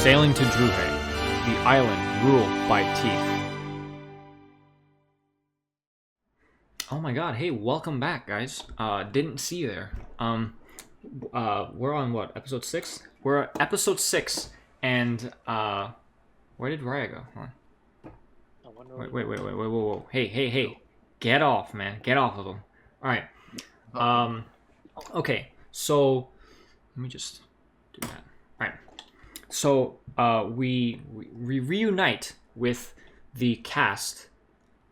Sailing to Druhhei, the island ruled by teeth. Oh my god, hey, welcome back, guys. Didn't see you there. We're on what, episode 6? We're at episode 6, and, where did Rya go? Hold on. Wait, whoa. Hey. Get off, man. Get off of him. Alright. Okay, so, let me just do that. Alright. So, we reunite with the cast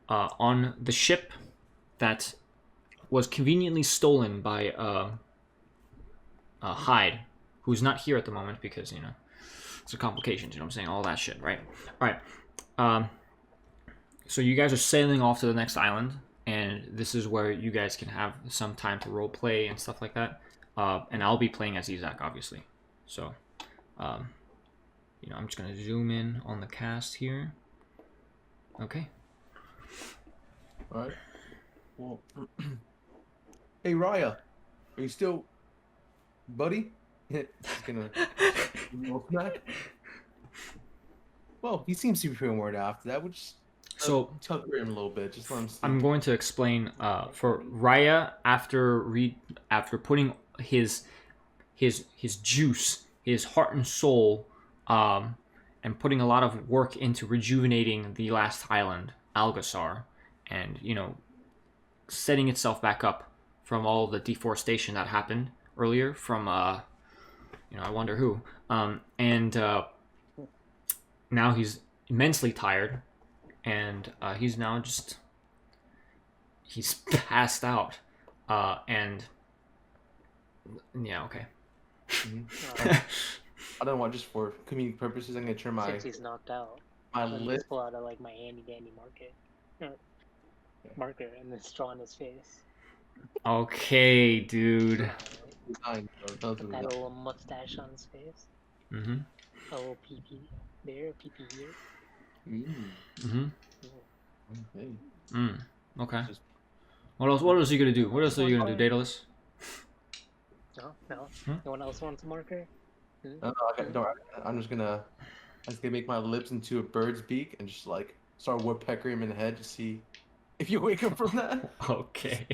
on the ship that was conveniently stolen by Hyde, who's not here at the moment because, you know, it's a complications, you know what I'm saying? All that shit, right? Alright. So you guys are sailing off to the next island, and this is where you guys can have some time to role play and stuff like that. And I'll be playing as Isaac, obviously. So, you know, I'm just gonna zoom in on the cast here. Okay. All right. Well, hey Rya, are you still, buddy? He's gonna. Well, he seems to be feeling worried after that. We'll just tuck him a little bit. Just let him sleep. I'm going to explain for Rya after putting his juice, his heart and soul, and putting a lot of work into rejuvenating the last island, Algasar, and, you know, setting itself back up from all the deforestation that happened earlier from, you know, I wonder who. And now he's immensely tired, and he's now just, he's passed out. And, yeah, okay. Mm-hmm. I don't want, just for comedic purposes, I'm gonna turn my... Since he's knocked out, my I'm gonna list... pull out of, like, my handy-dandy marker and then draw on his face. Okay, dude. Put that little mustache on his face. Mm-hmm. A little pee-pee there, pee-pee here. Mm-hmm. Okay. Okay. What else are you gonna do? What else are you gonna do, Daedalus? No. No one else wants a marker? No, I'm just gonna make my lips into a bird's beak and just like start woodpeckering him in the head to see if you wake up from that. Okay.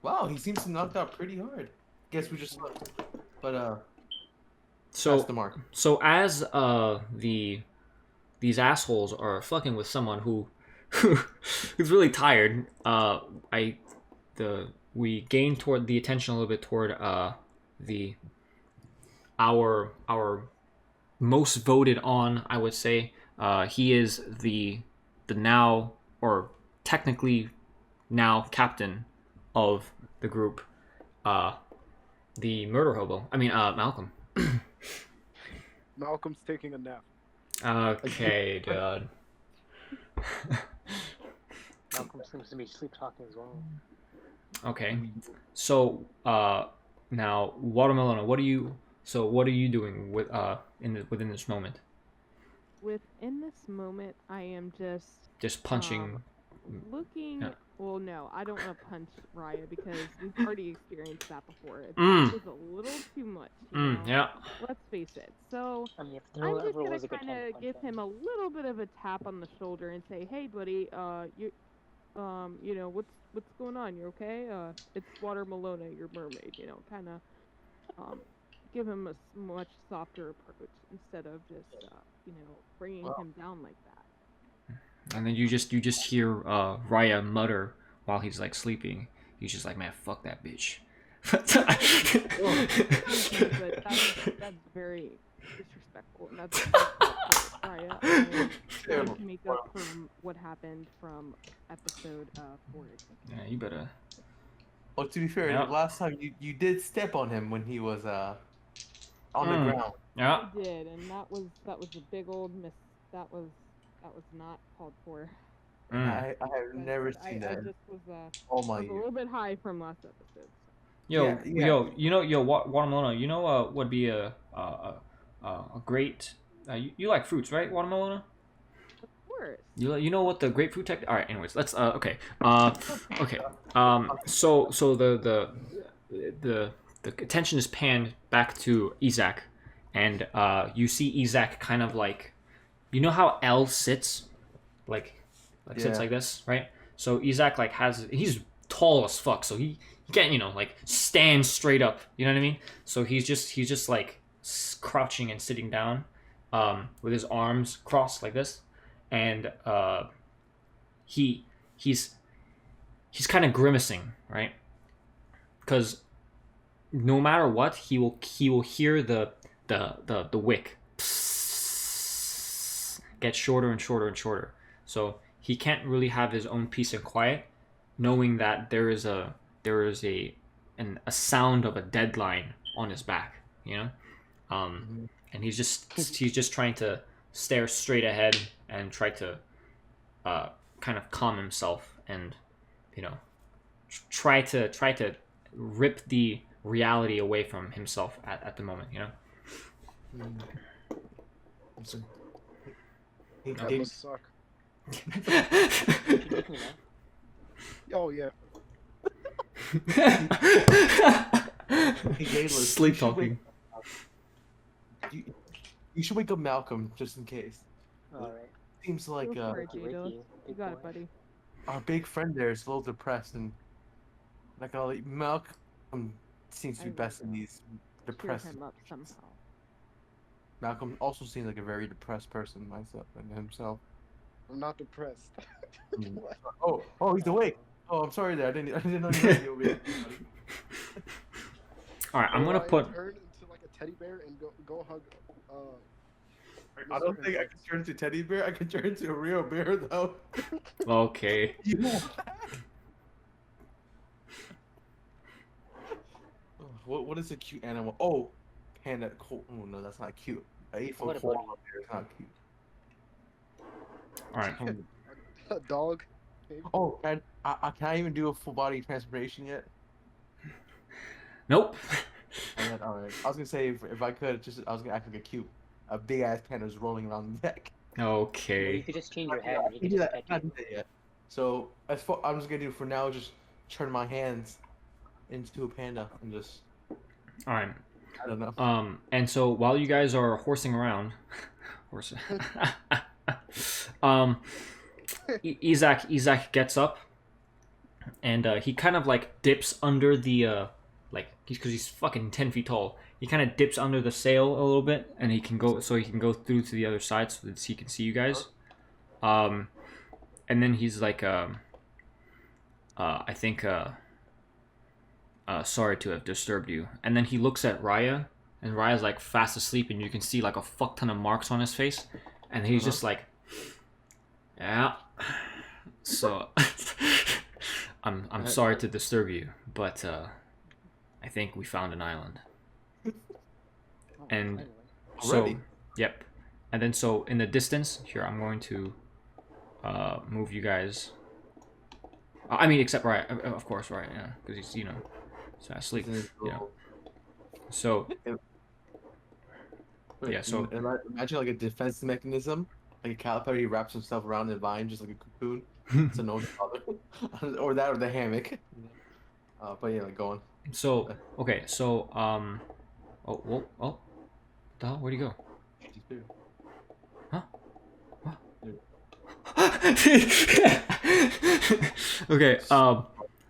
Wow, he seems to knock out pretty hard. Guess we just left. But so that's the mark. So as these assholes are fucking with someone who's really tired, we gain toward the attention a little bit toward our most voted on, I would say. He is the now, or technically now, captain of the group, the murder hobo. I mean, Malcolm. Malcolm's taking a nap. Okay, dude. Malcolm seems to be sleep talking as well. Okay, so now Watermelona, what are you doing with within this moment? Within this moment, I am just punching. Looking. Yeah. Well, no, I don't want to punch Rya because we've already experienced that before. It was a little too much. You know? Yeah. Let's face it. So I mean, I'm just gonna kind of give him a little bit of a tap on the shoulder and say, "Hey, buddy, you know, what's going on? You okay? It's Watermelona, your mermaid. You know, kind of, give him a much softer approach instead of just, you know, bringing him down like that." And then you just hear Rya mutter while he's like sleeping. He's just like, "Man, fuck that bitch." But that's very disrespectful. And that's Rya. Trying to make up from what happened from episode 4. Yeah, you better. Well, to be fair, Yep. last time you did step on him when he was on the ground. Yeah. I did, and that was a big old miss. That was not called for. I have never seen that. I just was All my a years. little bit high from last episode. Yo, Yeah. Watermelona. You know would be a great. You like fruits, right, Watermelona? Of course. You know what the grapefruit tech? All right. Anyways, let's okay. Okay. So the attention is panned back to Isaac, and you see Isaac kind of like, you know how L sits, like sits Yeah. like this, right? So Isaac like he's tall as fuck, so he can't like stand straight up. You know what I mean? So he's just like crouching and sitting down, with his arms crossed like this, and he's kind of grimacing, right? Because no matter what, he will hear the wick get shorter and shorter and shorter. So he can't really have his own peace and quiet, knowing that there is a sound of a deadline on his back, and he's just trying to stare straight ahead and try to kind of calm himself and try to rip the reality away from himself at the moment. That must suck. Oh yeah. Daedalus, Sleep talking. You should wake up Malcolm just in case. All right. Seems like Go for it, Wakey, Daedalus. wakey, You big got boy. it, buddy. our big friend there is a little depressed, and like Malcolm seems to be I best in will these Cheer depressed. him up somehow. Malcolm also seems like a very depressed person himself. I'm not depressed. Mm. What? Oh, he's awake. Oh, I'm sorry there. I didn't know you were awake. All right, I'm gonna Or I put. turn into like a teddy bear and go hug. I don't think I can turn into a teddy bear. I can turn into a real bear though. Okay. What is a cute animal? Oh, panda. Oh no, that's not cute. I ate What for about 4 bear. It's not cute. All right. A dog. Maybe. Oh, can I even do a full body transformation yet? Nope. All right. I was gonna say if I could, I was gonna act like a big ass panda was rolling around the deck. Well, you Okay. could just change your Yeah, head. I And he can could do just that. pet I you. didn't do that yet. So I'm just gonna do for now. Just turn my hands into a panda and just All right. I don't know. And so while you guys are horsing around, Isaac gets up, and he kind of like dips under the because he's fucking 10 feet tall. He kind of dips under the sail a little bit, and he can go through to the other side so that he can see you guys. And then he's like, I think, sorry to have disturbed you. And then he looks at Rya, and Rya's like fast asleep, and you can see like a fuck ton of marks on his face, and he's just like, yeah. So, I'm sorry to disturb you, but I think we found an island. Oh, And finally. Already? so, yep. And then so in the distance here, I'm going to move you guys. I mean, except Ryan, of course, Ryan, yeah, because he's he's asleep. So Wait, yeah, so- imagine like a defense mechanism, like a caterpillar. He wraps himself around the vine just like a cocoon, so no one's bothered. Or that, or the hammock. But yeah, like going. so okay, so oh, the hell, where'd he go? Huh? What? Okay,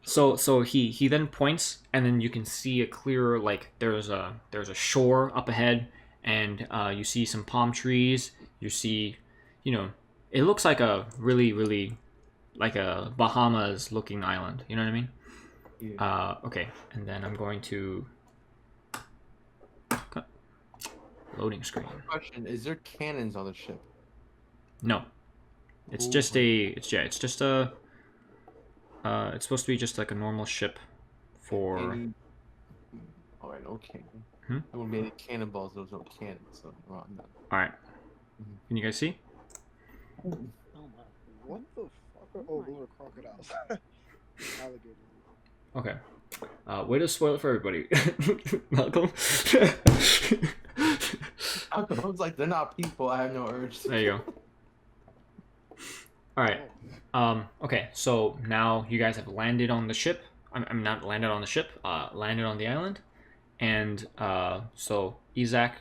so he then points, and then you can see a clearer, like there's a shore up ahead, and you see some palm trees. You see, it looks like a really like a Bahamas looking island. You know what I mean? Yeah. Okay, and then I'm going to loading screen. Question: is there cannons on the ship? No, it's Ooh. just it's supposed to be just like a normal ship for. All right, no cannon. Hmm? There won't be any cannonballs. There's no cannons. So I'm not. All right, can you guys see? Oh my. What the fuck? Oh, those are crocodiles. Alligators. Okay. Way to spoil it for everybody, Malcolm. I was like, they're not people. I have no urge. There you go. All right. Okay. So now you guys have landed on the ship. I'm not landed on the ship. Landed on the island, and so Isaac,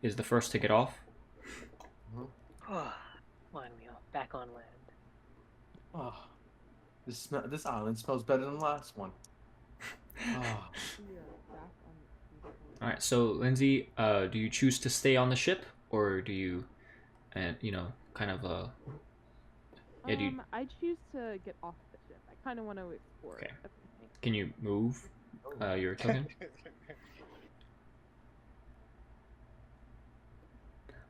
is the first to get off. Finally, back on land. Oh, this island smells better than the last one. Oh. We are back on the All right. So Lindsay, do you choose to stay on the ship, or do you, kind of yeah, do you, I choose to get off the ship. I kind of want to explore. Okay. everything. can you move your token?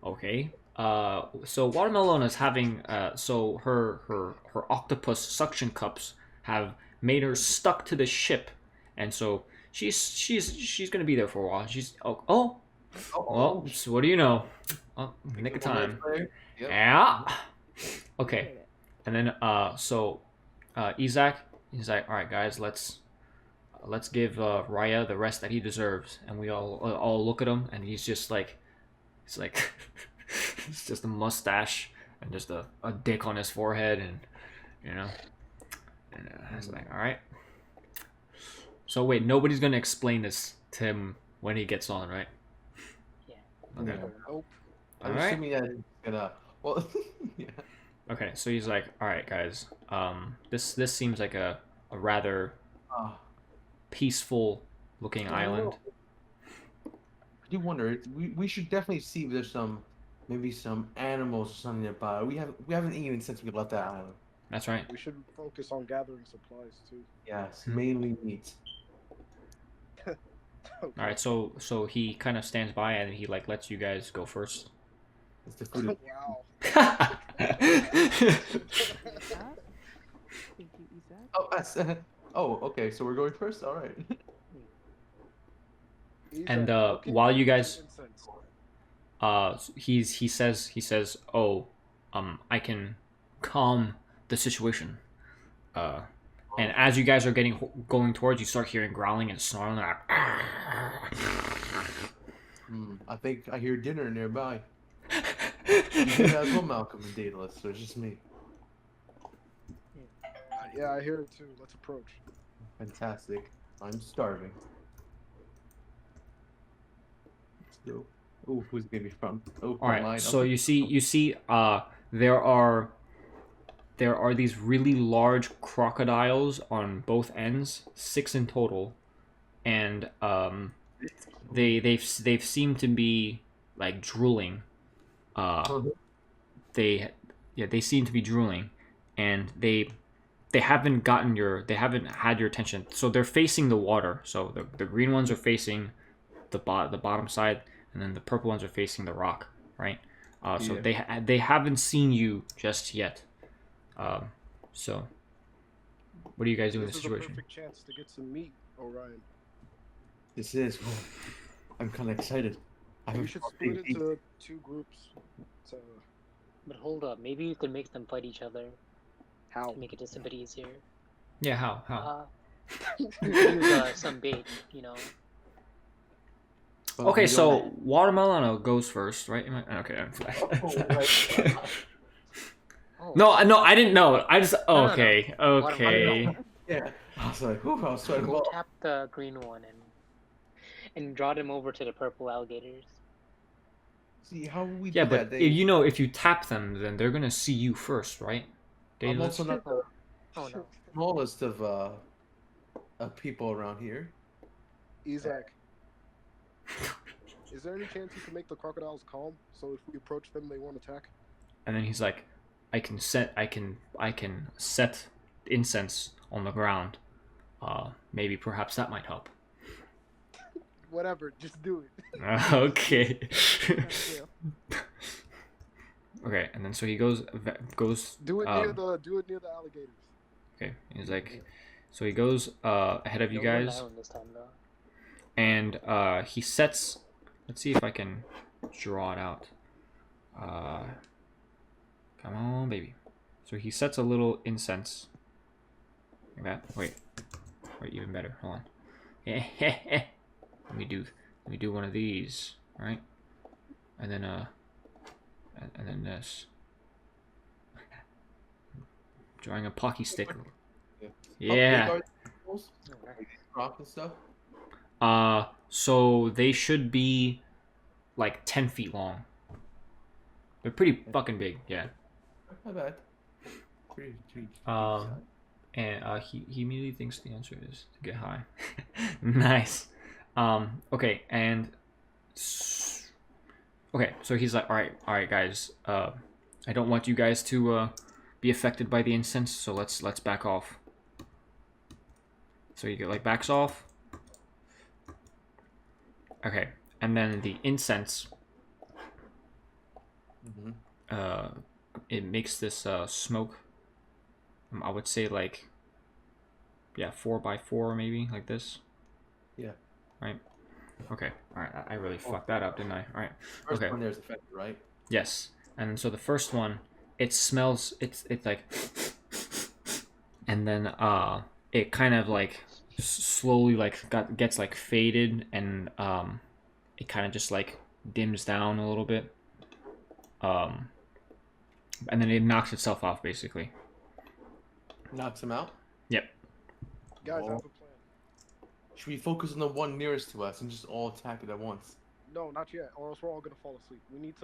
Okay. So Watermelona is having so her octopus suction cups have made her stuck to the ship, and so she's gonna be there for a while. She's well, so what do you know? Oh, nick of time. Yep. Yeah. Okay. And then Isaac, he's like, all right, guys, let's give Rya the rest that he deserves, and we all look at him, and he's like, it's just a mustache and just a dick on his forehead, and it's like, all right. So wait, nobody's gonna explain this to him when he gets on, right? Yeah. Okay. Nope. I'm All right. assuming that he's gonna. Well, yeah. Okay, so he's like, all right, guys, this seems like a rather Oh, peaceful looking island. I do wonder. We should definitely see if there's maybe some animals or something nearby. We haven't eaten since we left that island. That's right. We should focus on gathering supplies too. Yes, mainly meat. Okay. All right, so he kind of stands by and he like lets you guys go first. It's the food. Wow. Thank you, Isaac. Oh, okay. So we're going first. All right. And Isaac, okay, while you guys incense. he says, oh, I can calm the situation. And as you guys are going towards, you start hearing growling and snarling. I think I hear dinner nearby. You guys will Malcolm and Daedalus, so it's just me. Yeah, I hear it too. Let's approach. Fantastic. I'm starving. Let's go. Oh, who's gonna be from? Oh, All right. mine. So Okay. you see, there are these really large crocodiles on both ends, 6 in total, and they've seemed to be like drooling. They seem to be drooling, and they haven't had your attention. So they're facing the water. So the green ones are facing the bottom side, and then the purple ones are facing the rock, right? So they haven't seen you just yet. So what do you guys do in this This is a situation? perfect chance to get some meat, Orion. This is. Oh, I'm kind of excited. We should split into 2 groups. So But hold up, maybe you could make them fight each other how? to make it just a bit easier. Yeah, how? Use some bait, Okay, so Watermelona goes first, right? Okay. Oh, No, I didn't know. I just no. okay. Yeah. I was like, I was trying to. We'll tap the green one and draw them over to the purple alligators. See how we Yeah, do but that. if you tap them, then they're gonna see you first, right? I'm Daedalus? also not the Oh no. smallest of people around here. Isaac, is there any chance you can make the crocodiles calm so if we approach them they won't attack? And then he's like, I can set incense on the ground. Maybe perhaps that might help. Whatever, just do it. Okay. Okay, and then so he goes. Do it near the alligators. Okay, he's like, so he goes ahead of you Don't go guys, down this time, though. and he sets. Let's see if I can draw it out. Come on, baby. So he sets a little incense. Like that. Wait, even better. Hold on. Let me do one of these. All right, and then and then this. Drawing a pocky stick. Yeah. How big are these animals? Like these rocks and stuff. So they should be like 10 feet long. They're pretty fucking big, yeah. Not bad. Pretty And he immediately thinks the answer is to get high. Nice. Okay, and okay, so he's like, all right, guys. I don't want you guys to be affected by the incense, so let's back off. So you get like backs off. Okay, and then the incense. It makes this smoke. I would say like, yeah, 4x4 maybe, like this. Yeah. Right. Okay. All right. I really fucked that up, didn't I? All right. First Okay. one there's affected, right? Yes. And so the first one, it smells. It's like, and then it kind of like slowly like gets like faded, and it kind of just like dims down a little bit. And then it knocks itself off basically. Knocks him out. Yep. Guys, I Oh. have a plan. Should we focus on the one nearest to us and just all attack it at once? No, not yet, or else we're all gonna fall asleep. We need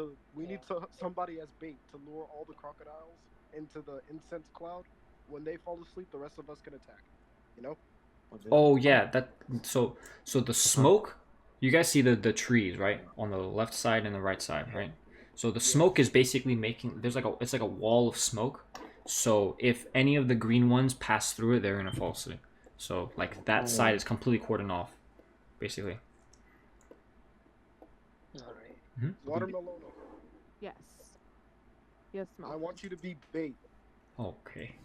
to somebody as bait to lure all the crocodiles into the incense cloud. When they fall asleep, the rest of us can attack. You know? Oh yeah, that so the smoke. You guys see the trees, right? On the left side and the right side, right? So the smoke is basically making it's like a wall of smoke. So if any of the green ones pass through it, they're gonna fall asleep. So like that side is completely cordoned off, basically. Alright. Watermelona, Yes. Yes, I Mom. want you to be bait. Okay.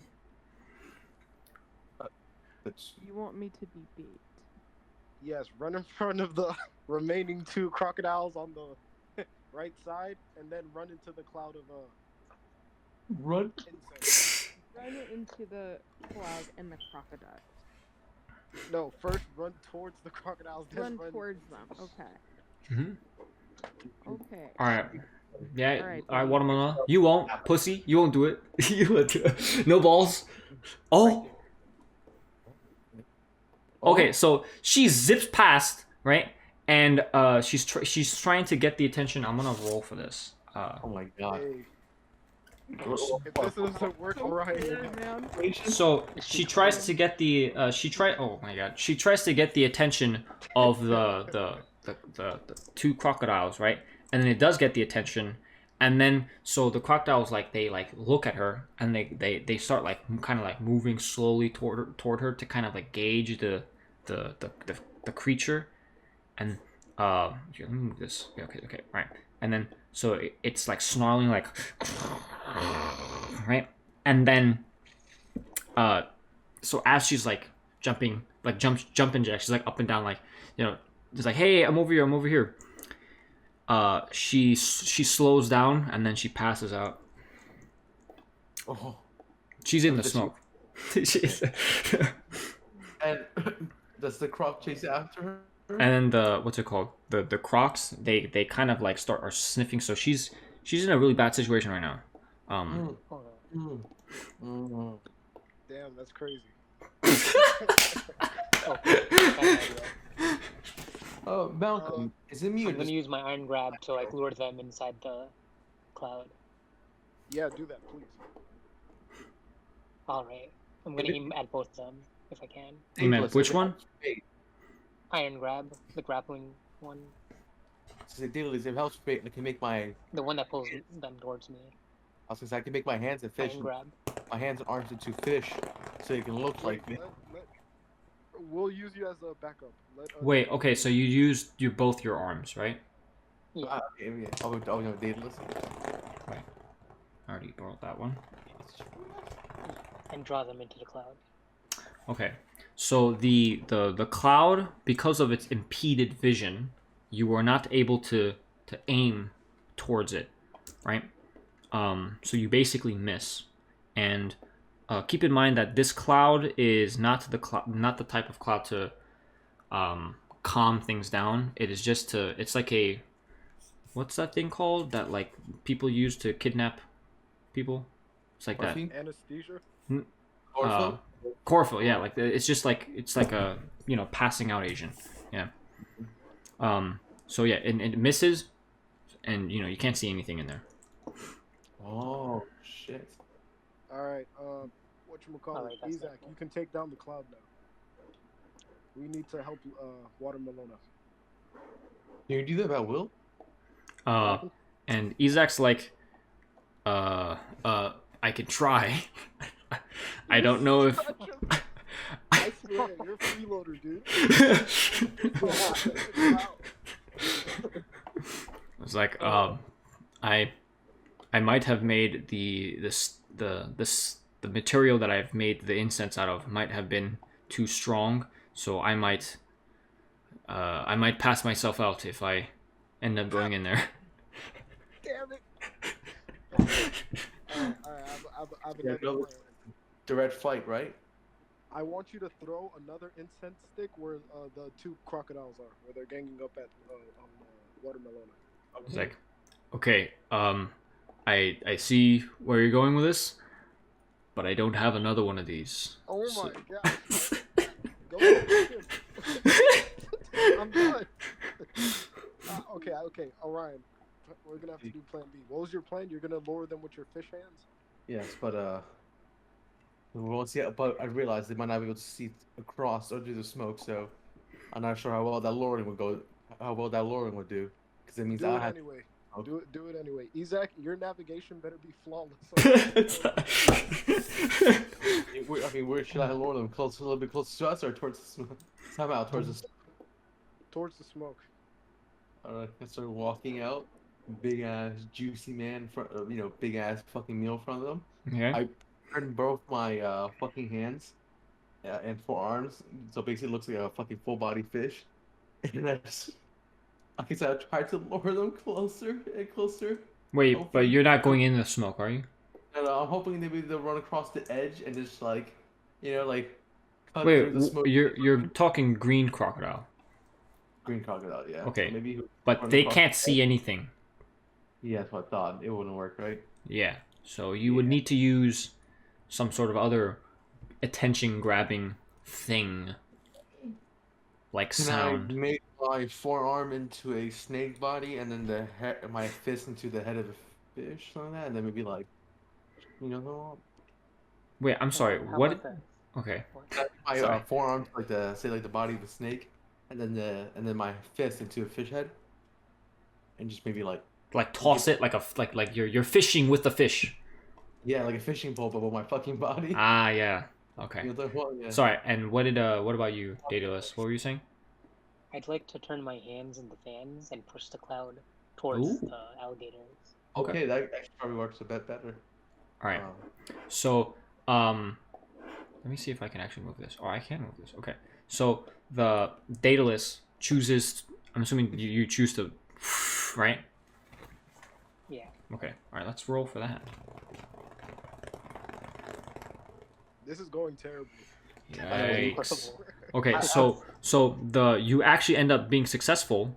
That's You want me to be bait? Yes, run in front of the remaining 2 crocodiles on the right side, and then run into the cloud of run. incense. Run it into the cloud and the crocodile. No, first run towards the crocodiles, then Run towards them. Okay. Mhm. Okay. All right. Yeah. All right, All right, buddy. Watermelona. You won't, pussy. You won't do it. You won't do it. No balls. Oh. Okay, so she zips past, right? And she's trying to get the attention. I'm gonna roll for this. Oh my god. Hey, if this doesn't work right, Yeah, man. So she tries to get the oh my god, she tries to get the attention of the 2 crocodiles, right? And then it does get the attention, and then so the crocodiles like they like look at her, and they start like kind of like moving slowly toward her to kind of like gauge the creature, and here, let me move this. Okay, right. And then so it's like snarling like, right? And then so as she's like jumping, like jumping jack, she's like up and down, like, you know, just like, hey, I'm over here. She slows down, and then she passes out. Oh. She's in the Does smoke. And does the croc chase after her? And then the what's it called? The crocs, they kind of like are sniffing. So she's in a really bad situation right now. damn, that's crazy. Oh, Malcolm, is it me or I'm gonna just... use my iron grab to like lure them inside the cloud. Yeah, do that, please. Alright. I'm gonna aim at both of them if I can. Hey man, which one? Iron grab, the grappling one. Say Daedalus, if it helps me, I can make my... The one that pulls them towards me. I was gonna say I can make my hands and fish, Iron grab. my hands and arms into fish, so it can look like me. We'll use you as a backup. Wait, okay, so you used both your arms, right? Yeah. Okay, I'll go Daedalus. Right. I already borrowed that one. And draw them into the cloud. Okay, so the cloud, because of its impeded vision, you are not able to aim towards it, right? So you basically miss, and keep in mind that this cloud is not the type of cloud to calm things down. It is just it's like a, what's that thing called that like people use to kidnap people? It's like that. Anesthesia? Orpho? Yeah, like it's just like it's like a, you know, passing out agent. Yeah. So yeah, and it misses, and you can't see anything in there. Oh shit. All right. Whatchamacallit? Alright, that's Isaac, helpful. you can take down the cloud now. We need to help Watermelona. Can you do that by will? And Isaac's like, I could try. I don't know if. I swear, you're a freeloader, dude. It's like, I might have made the material that I've made the incense out of might have been too strong, so I might pass myself out if I end up going in there. Damn it. I've Yeah, another plan. Direct fight, right? I want you to throw another incense stick where the two crocodiles are, where they're ganging up at Watermelona. It's like, okay, I see where you're going with this, but I don't have another one of these. Oh So- my god. Go ahead. I'm done. Okay, Orion. We're gonna have to do plan B. What was your plan? You're gonna lower them with your fish hands? Yes, but we won't see. But I realized they might not be able to see across or do the smoke, so I'm not sure how well that lowering would go. How well that lowering would do, because it means Do I it have. anyway. Do it anyway. Isaac, your navigation better be flawless. I mean, where should I lower them? Close, a little bit closer to us, or towards the smoke? Somehow towards the. Towards the smoke. Alright, I start walking out. Big ass juicy man, big ass fucking meal in front of them. Yeah. I turn both my fucking hands and forearms, so basically it looks like a fucking full body fish. And I try to lure them closer and closer. Wait, Hopefully- but you're not going in the smoke, are you? And I'm hoping they'll run across the edge and just cut Wait, through the smoke. you're talking green crocodile, Green crocodile, yeah. Okay. So maybe but run they across can't the see edge. anything. Yeah, that's what I thought. It wouldn't work, right? Yeah, so you would need to use some sort of other attention-grabbing thing, like Can sound. I make my forearm into a snake body and then my fist into the head of a fish, something like that, and then maybe Wait, I'm sorry. How What? about that? Okay. my Sorry. forearm like the body of a snake, and then my fist into a fish head, and just maybe Like toss it like you're fishing with the fish. like a fishing pole, but with my fucking body. Ah, yeah. Okay. Yeah. Sorry. And what about you, Daedalus? What were you saying? I'd like to turn my hands into fans and push the cloud towards Ooh. the alligators. Okay, that actually probably works a bit better. All right. Um, So, let me see if I can actually move this. Or I can move this. Okay. So the Daedalus chooses. I'm assuming you choose to, right? Yeah. Okay. All right. Let's roll for that. This is going terribly. Yikes. Okay. So you actually end up being successful,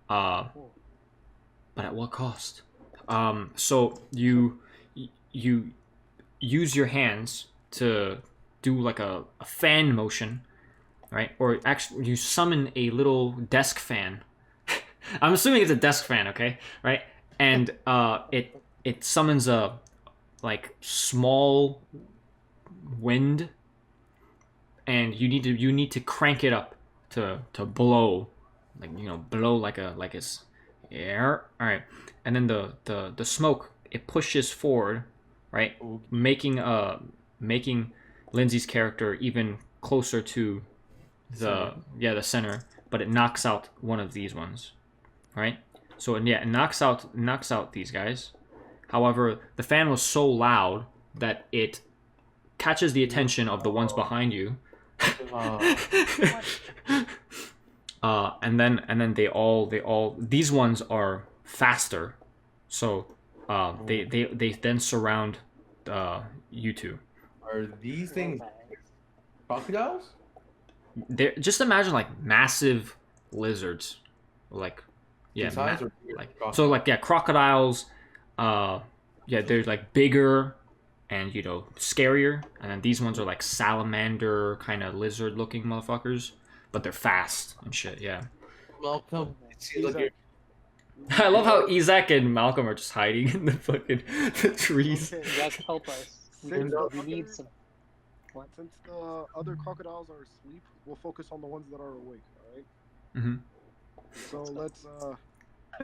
but at what cost? So you use your hands to do like a fan motion, right? Or actually, you summon a little desk fan. I'm assuming it's a desk fan, okay? Right? And it summons a like small wind, and you need to crank it up to blow, blow like it's air. All right, and then the smoke, it pushes forward, right, making Lindsay's character even closer to the center, but it knocks out one of these ones, right? So it knocks out these guys. However, the fan was so loud that it catches the attention of the ones behind you. And then they all these ones are faster, so they then surround you two. Are these things crocodiles? They're, just imagine like massive lizards, like Big size or bigger like so like crocodiles. They're like bigger and scarier, and then these ones are like salamander kind of lizard looking motherfuckers, but they're fast and shit. Yeah. Welcome. It seems like I love how Isaac and Malcolm are just hiding in the fucking the trees. Okay. You guys help us. We Since the need other- some. What? Since the other crocodiles are asleep, we'll focus on the ones that are awake. All right. Mm-hmm. So let's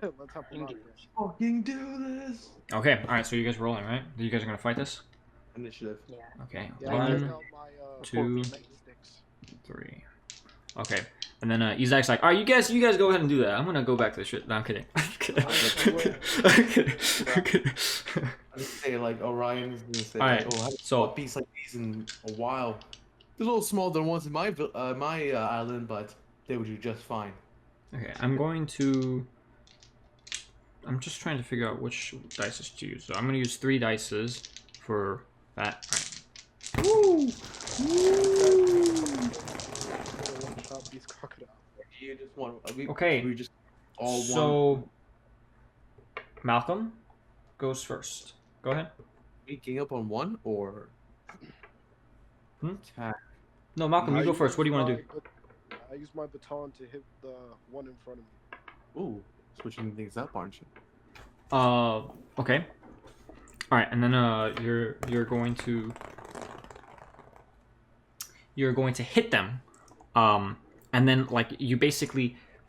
let's have fun. English. Fucking do this. Okay, all right. So you guys rolling, right? You guys are gonna fight this? Initiative. Yeah. Okay. Yeah, I just One, got my 2, sticks. 3. Okay. And then Isaac's like, all right, you guys go ahead and do that. I'm gonna go back to the shit. No, I'm kidding. I'm kidding. I'm kidding. I'm kidding. I just say like Orion is gonna say, Alright, "Oh, I haven't so- fought beasts like these in a while. They're a little smaller than ones in my island, but they would do just fine." Okay, I'm just trying to figure out which dices to use. So I'm gonna use 3 dices for that. All right. Woo! One-shot these crocodiles. You just want. Okay, We just all So want. Malcolm goes first. Go ahead. Waking up on one or. Attack. No, Malcolm, you go use first. What do you want to do? I use my baton to hit the one in front of me. Ooh, switching things up, aren't you? Okay. All right, and then you're going to hit them, and then like you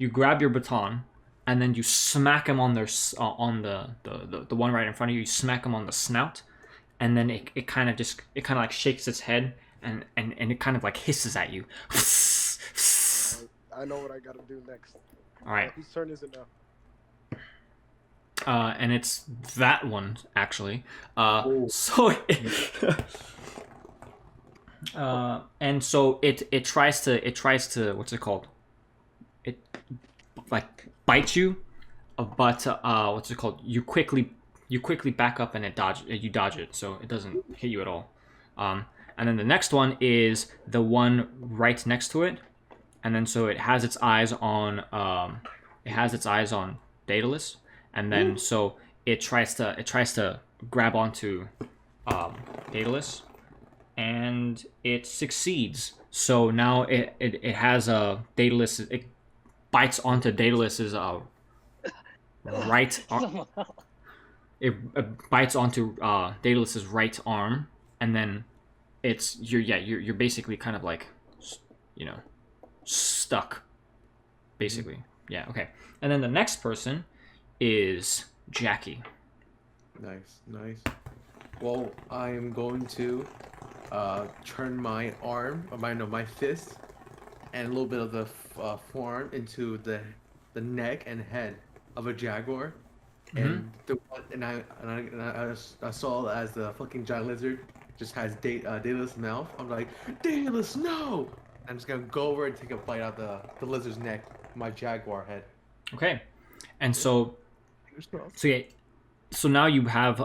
grab your baton, and then you smack them on their on the one right in front of you. You smack them on the snout, and then it kind of like shakes its head, and it kind of like hisses at you. I know what I gotta do next. All right. Whose turn is it now? And it's that one actually. Oh. So, and so it tries to what's it called? It like bites you, but what's it called? You quickly back up and you dodge it, so it doesn't hit you at all. And then the next one is the one right next to it, and then so it has its eyes on Daedalus. And then so it tries to grab onto Daedalus, and it succeeds. So now it has a Daedalus. It bites onto Daedalus's right arm. It bites onto Daedalus's right arm, and then you're basically kind of like, stuck. Basically, yeah. Okay. And then the next person is Jacky. Nice. Well, I am going to turn my arm, or my fist, and a little bit of the forearm into the neck and head of a jaguar, and I saw as the fucking giant lizard just has Daedalus' mouth. I'm like, Daedalus, no! I'm just gonna go over and take a bite out the lizard's neck, my jaguar head. Okay. And so Fingers crossed. yeah, so now you have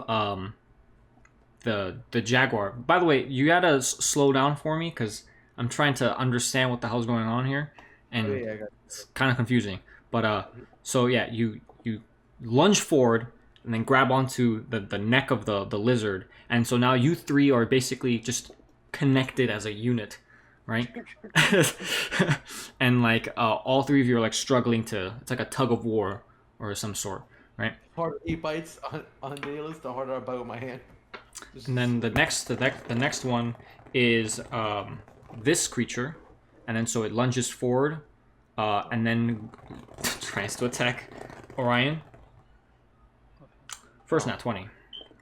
the jaguar. By the way, you gotta slow down for me because I'm trying to understand what the hell's going on here, and Oh, yeah, I got it's kind of confusing. But so yeah, you lunge forward and then grab onto the neck of the lizard, and so now you 3 are basically just connected as a unit, right? And like all 3 of you are like struggling to. It's like a tug of war or some sort, right? The harder he bites on Daedalus, the harder I bite with my hand. And then the next one is this creature, and then so it lunges forward, and then tries to attack Orion. First nat 20.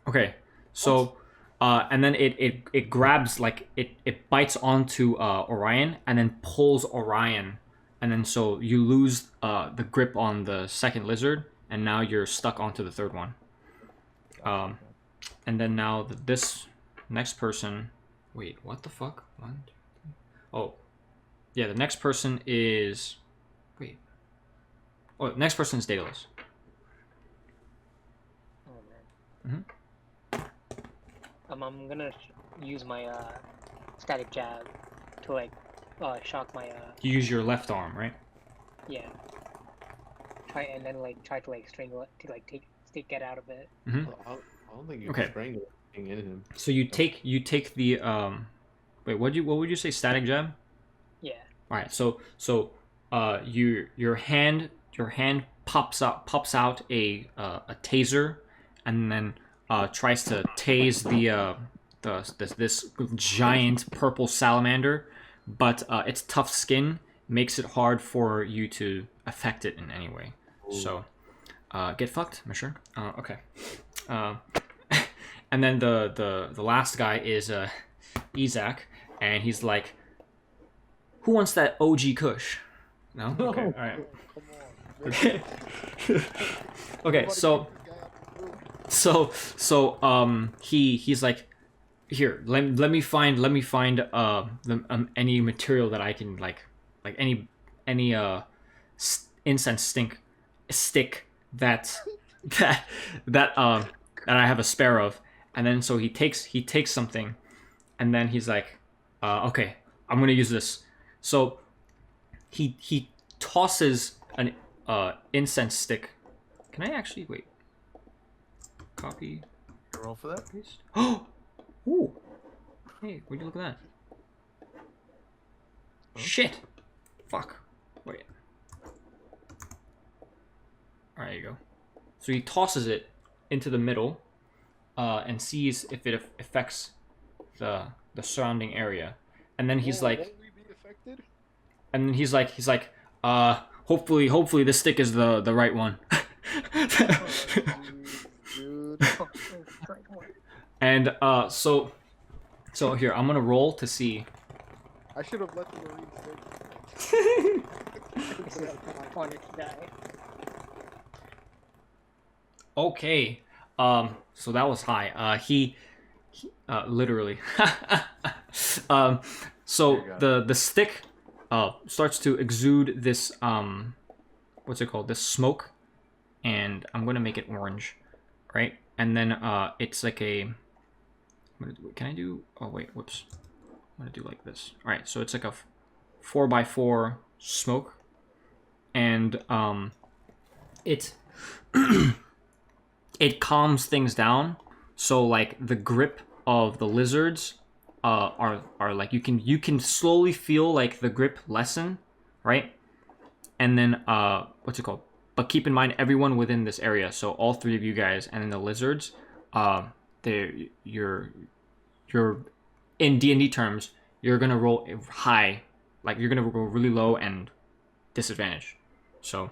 Okay, so and then it grabs, like it bites onto Orion and then pulls Orion, and then so you lose the grip on the second lizard, and now you're stuck onto the third one. And then now this next person. Wait, what the fuck? 1, 2, 3. Oh, yeah. The next person is. Wait. Oh, next person is Daedalus. Oh man. Mhm. I'm gonna use my static jab to like shock my You use your left arm, right? yeah. Try to like strangle it to like get out of it. Mm-hmm. I don't think you Okay. can strangle anything in him. So you take the Wait, what would you say? Static jab. Yeah. All right. So your hand pops out a taser, and then tries to tase this giant purple salamander, but its tough skin makes it hard for you to affect it in any way. So, get fucked, Mashrur. Okay. And then the last guy is Isaac, and he's like, "Who wants that OG Kush?" No. Okay. All right. Come on. Okay. Okay. He's like, here, let me find any material that I can like any incense stick that I have a spare of. And then so he takes something, and then he's like, okay, I'm gonna use this. So he tosses an incense stick. Can I actually wait? Copy. Roll for that. Paste. Oh, ooh. Hey, would you look at that? Shit. Fuck. Wait. All right, there you go. So he tosses it into the middle, and sees if it affects the surrounding area, and then he's like, won't we be affected? and then he's like, hopefully this stick is the right one. Dude. And so here, I'm gonna roll to see. I should have let the Marines take This is my honor to die. Okay. So that was high. He literally. So the stick starts to exude this what's it called? This smoke, and I'm gonna make it orange, right? And then it's like a. Can I do? Oh wait, whoops. I'm gonna do like this. All right, so it's like a 4x4 smoke, and it it calms things down. So like the grip of the lizards are like you can slowly feel like the grip lessen, right? And then what's it called? But keep in mind everyone within this area. So all three of you guys and then the lizards, you're in D&D terms, you're gonna roll high, like you're gonna roll really low and disadvantage. So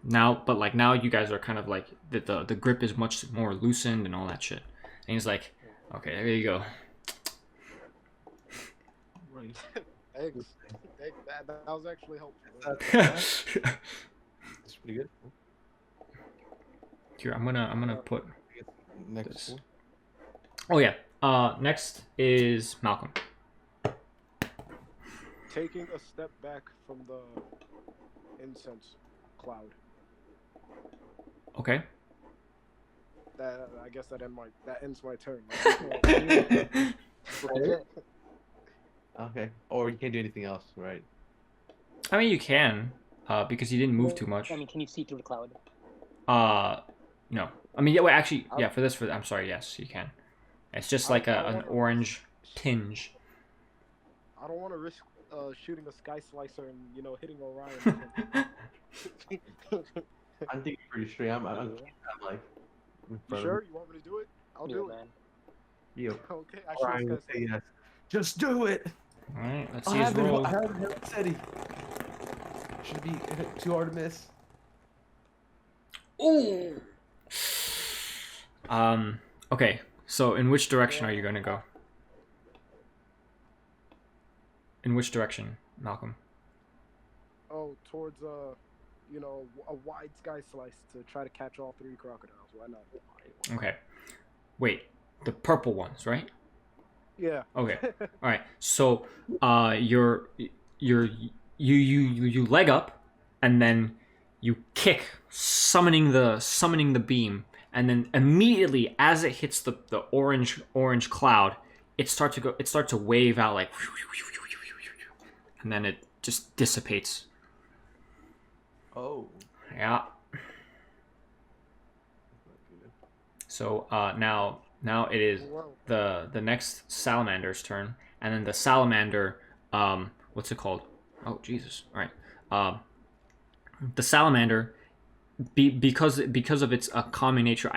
now you guys are kind of like the grip is much more loosened and all that shit. And he's like, okay, there you go. Right. Thanks. That was actually helpful. It's pretty good. Here, I'm gonna put Next this. one. Oh yeah. Next is Malcolm. Taking a step back from the incense cloud. Okay. I guess that ends my turn. Okay. Or you can't do anything else, right? I mean, you can, because you didn't move too much. I mean, can you see through the cloud? No. I mean, yeah. Wait, actually, yeah. I'm sorry. Yes, you can. It's just like an orange tinge. I don't want to risk shooting a sky slicer and hitting Orion. I'm thinking pretty straight. I'm like. You sure? You want me to do it? I'll do it. Man. You. Okay, I Orion should would say yes. Just do it. All right. Let's see his roll. I have it steady. Should be too hard to miss. Ooh. Okay. So, in which direction are you going to go? In which direction, Malcolm? Oh, towards a wide sky slice to try to catch all three crocodiles. Why not? Okay. Wait, the purple ones, right? Yeah. Okay. All right. So, you leg up, and then you kick, summoning the beam, and then immediately as it hits the orange cloud, it starts to wave out like, and then it just dissipates. Oh. Yeah. So now it is the next salamander's turn, and then the salamander, what's it called? Oh Jesus! All right. The salamander because of its calming nature,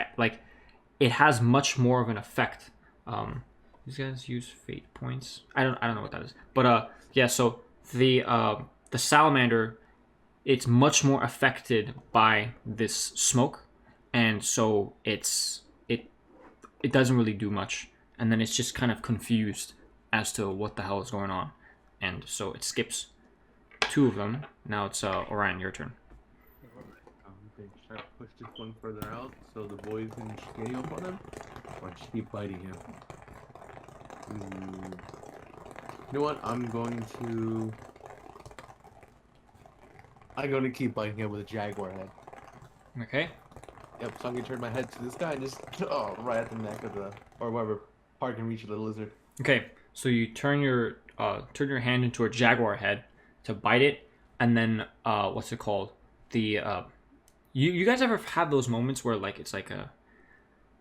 it has much more of an effect. These guys use fate points. I don't know what that is, but yeah. So the salamander, it's much more affected by this smoke, and so it doesn't really do much, and then it's just kind of confused as to what the hell is going on, and so it skips 2 of them. Now it's Orion, your turn. Okay, try to push this one further out so the boys can just gang up on him, or just keep biting him. You know what? I'm going to keep biting him with a jaguar head. Okay. Yep, so I'm gonna turn my head to this guy and just right at the neck of the or whatever part can reach of the lizard. Okay. So you turn your hand into a jaguar head to bite it, and then what's it called? The you guys ever have those moments where like it's like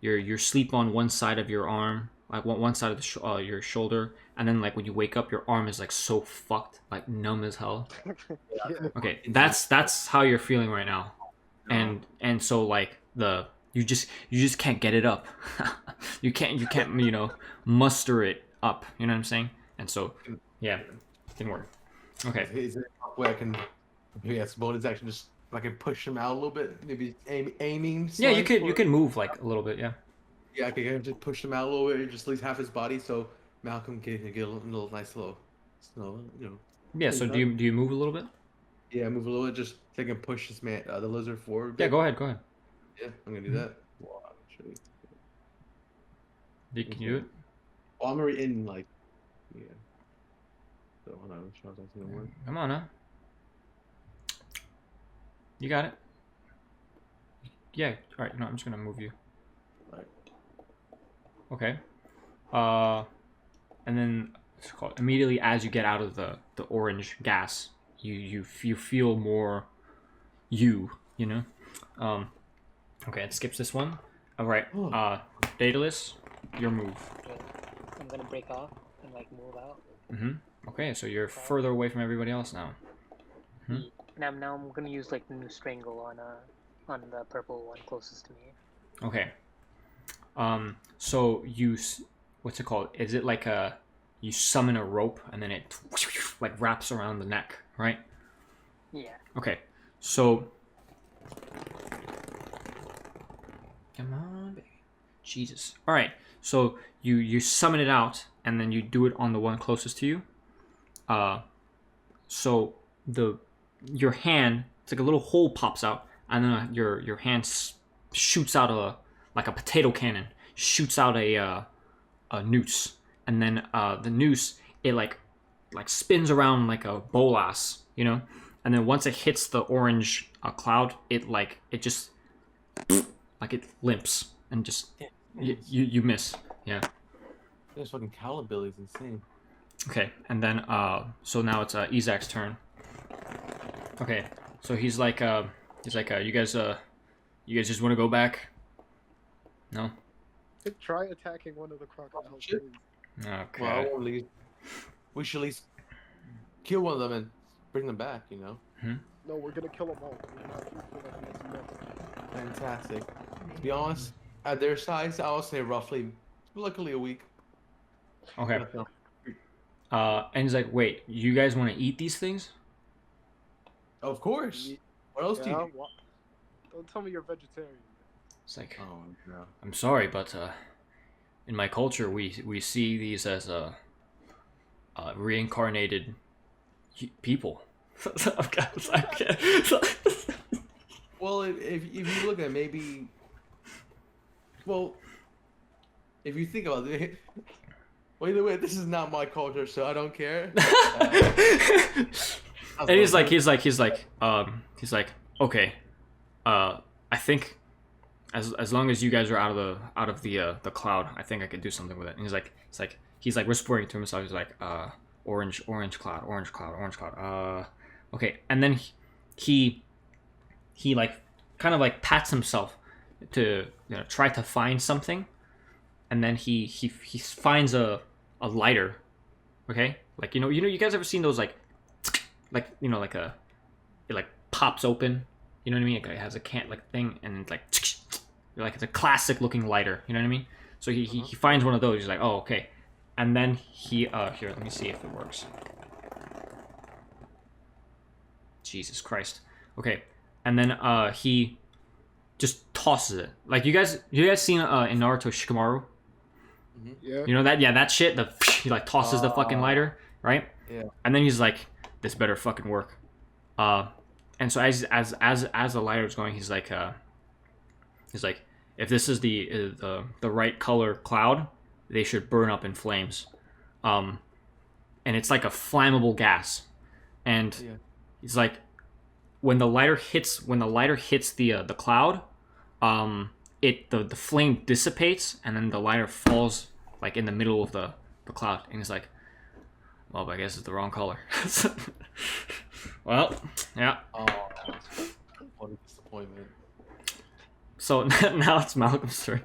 you're asleep on one side of your arm, like one side of the your shoulder, and then like when you wake up, your arm is like so fucked, like numb as hell. Yeah. Okay, that's how you're feeling right now, and so like you just can't get it up. you can't muster it up. You know what I'm saying? And so yeah, didn't work. Okay. Is there a way I can? Yes, bonus action. Just if I can push him out a little bit, maybe aiming. Yeah, you slice can move like a little bit. Yeah. Yeah, I can just push him out a little bit, just at least half his body, so Malcolm can get a little nice little, Yeah. So do you move a little bit? Yeah, move a little bit, just so I can push this man, the lizard forward. Yeah. Go ahead. Yeah, I'm gonna do that. Wow, actually. Can you do it? Well, I'm already in like, yeah. So hold on, that's gonna work. Come on, huh? You got it. Yeah. All right. No, I'm just gonna move you. Right. Okay. And then what's it called? Immediately as you get out of the orange gas, you feel more you know. Okay, it skips this one. All right. Daedalus, your move. Okay. I'm gonna break off and like move out. Okay, so you're further away from everybody else now. And now I'm gonna use like the new strangle on the purple one closest to me. Okay. So what's it called? Is it like you summon a rope and then it like wraps around the neck, right? Yeah. Okay. So come on, baby. Jesus. All right. So you summon it out and then you do it on the one closest to you. So your hand, it's like a little hole pops out, and then your hand shoots out a potato cannon, shoots out a noose, and then the noose it like spins around like a bolas, and then once it hits the orange cloud, it just like it limps and just you miss. Yeah. This fucking cowabunga is insane. Okay, and then so now it's Isaac's turn. Okay, so he's like you guys just want to go back? No. Try attacking one of the crocodiles. Shit. Please. Okay. Well, we should at least kill one of them and bring them back. No, we're gonna kill them all. We're not here for that mess. Fantastic. To be honest, at their size, I would say roughly, luckily a week. Okay. And he's like, wait, you guys want to eat these things? Of course. What else do you do? Don't tell me you're vegetarian. It's like, Oh no. I'm sorry, but in my culture, we see these as reincarnated people. Well, if you look at maybe, well, if you think about it, well, either way, this is not my culture, so I don't care. And he's like, okay, I think as long as you guys are out of the cloud, I think I could do something with it. And he's like whispering to himself. He's like, orange cloud. Okay, and then he like kind of like pats himself to try to find something, and then he finds a lighter. Okay, like you guys ever seen those like it like pops open You know what I mean? It has a thing, and it's like it's a classic looking lighter. You know what I mean? So he finds one of those. He's like, oh, okay. And then he here, let me see if it works. Jesus Christ. Okay. And then he just tosses it. Like you guys seen in Naruto Shikamaru? Yeah. You know that? Yeah, that shit. He like tosses the fucking lighter, right? Yeah. And then he's like, this better fucking work. And so as the lighter is going, he's like, if this is the right color cloud, they should burn up in flames. And it's like a flammable gas. And he's like, when the lighter hits the cloud, the flame dissipates, and then the lighter falls like in the middle of the cloud. And he's like, well, I guess it's the wrong color. Well, yeah. Oh, what a disappointment. So now it's Malcolm's turn.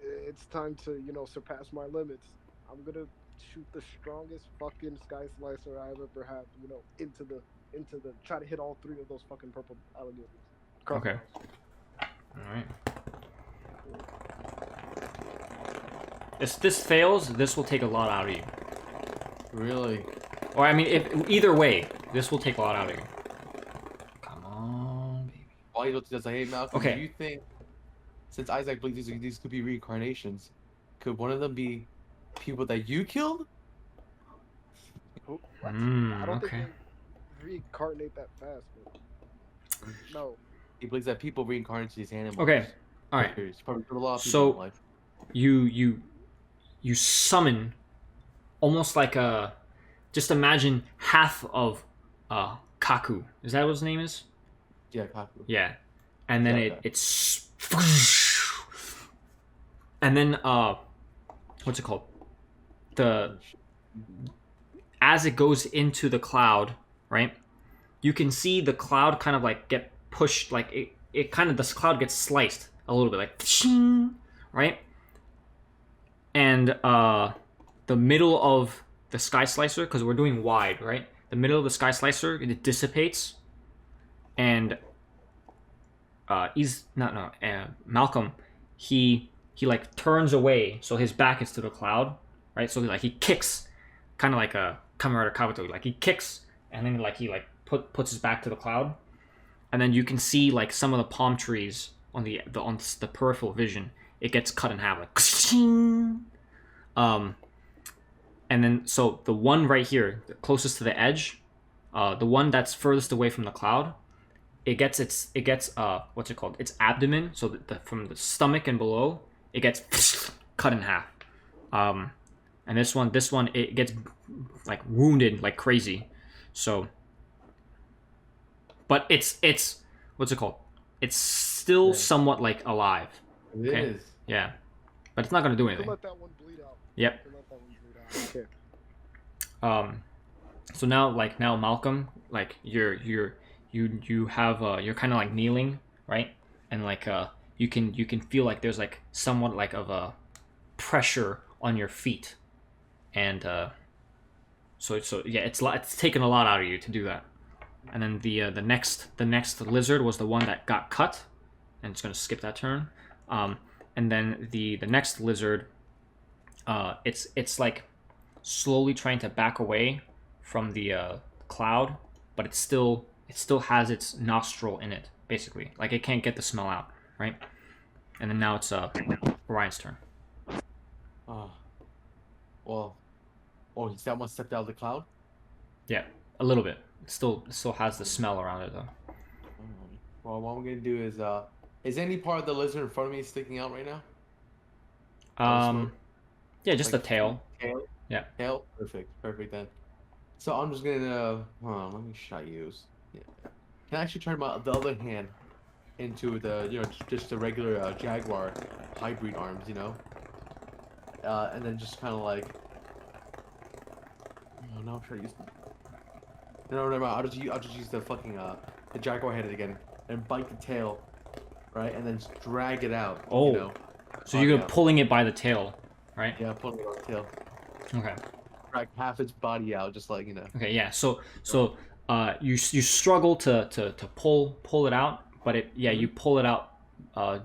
It's time to, surpass my limits. I'm gonna shoot the strongest fucking sky slicer I've ever had, into the try to hit all 3 of those fucking purple alligators. Okay. All right. If this fails, this will take a lot out of you. Really? Or I mean, either way, this will take a lot out of you. Come on, baby. Why you don't say, hey Malcolm, Okay. do you think, since Isaac believes these could be reincarnations, could one of them be people that you killed? I don't Okay. think they reincarnate that fast, but no. He believes that people reincarnate these animals. Okay. All right. He's probably killed a lot of people So in life. you summon almost like just imagine half of Kaku. Is that what his name is? Yeah, Kaku. Yeah. And then Yeah, it's and then what's it called? As it goes into the cloud, right? You can see the cloud kind of like get pushed, like this cloud gets sliced a little bit, like right? And the middle of the sky slicer, because we're doing wide, right? The middle of the sky slicer, it dissipates, and Malcolm, he like turns away, so his back is to the cloud, right? So he kicks, kind of like a Kamen Kabuto, like he kicks, and then he puts his back to the cloud, and then you can see like some of the palm trees on the peripheral vision. It gets cut in half, like and then so the one right here, the closest to the edge, the one that's furthest away from the cloud, it gets what's it called? Its abdomen. So from the stomach and below, it gets cut in half. And this one, it gets like wounded like crazy. So, but it's what's it called? It's still somewhat like alive. It Okay. is. Yeah, but it's not gonna do You anything. can let that one bleed out. Yep. You can let that one bleed out. Okay. So now Malcolm, like you have you're kind of like kneeling, right? And like you can feel like there's like somewhat like of a pressure on your feet, and so yeah, it's taken a lot out of you to do that. And then the next lizard was the one that got cut, and it's gonna skip that turn. And then the next lizard, it's like slowly trying to back away from the cloud, but it still has its nostril in it, basically. Like it can't get the smell out, right? And then now it's Orion's turn. Oh. Well. Oh, he's that one stepped out of the cloud? Yeah, a little bit. It still has the smell around it though. Well, what I'm gonna do is any part of the lizard in front of me sticking out right now? Yeah, just Like the tail. Tail? Yeah. Tail? Perfect then. So I'm just gonna, hold on, let me shot use. Yeah. Can I actually turn the other hand into the, just the regular Jaguar hybrid arms, and then just kind of like, oh, no, I'm trying to use. No, never mind. I'll just use the fucking the Jaguar head again and bite the tail, right, and then just drag it out. Oh. So you're pulling it by the tail, right? Yeah, pulling it by the tail. Okay. Drag half its body out, just like Okay, yeah. So you struggle to pull it out, but you pull it out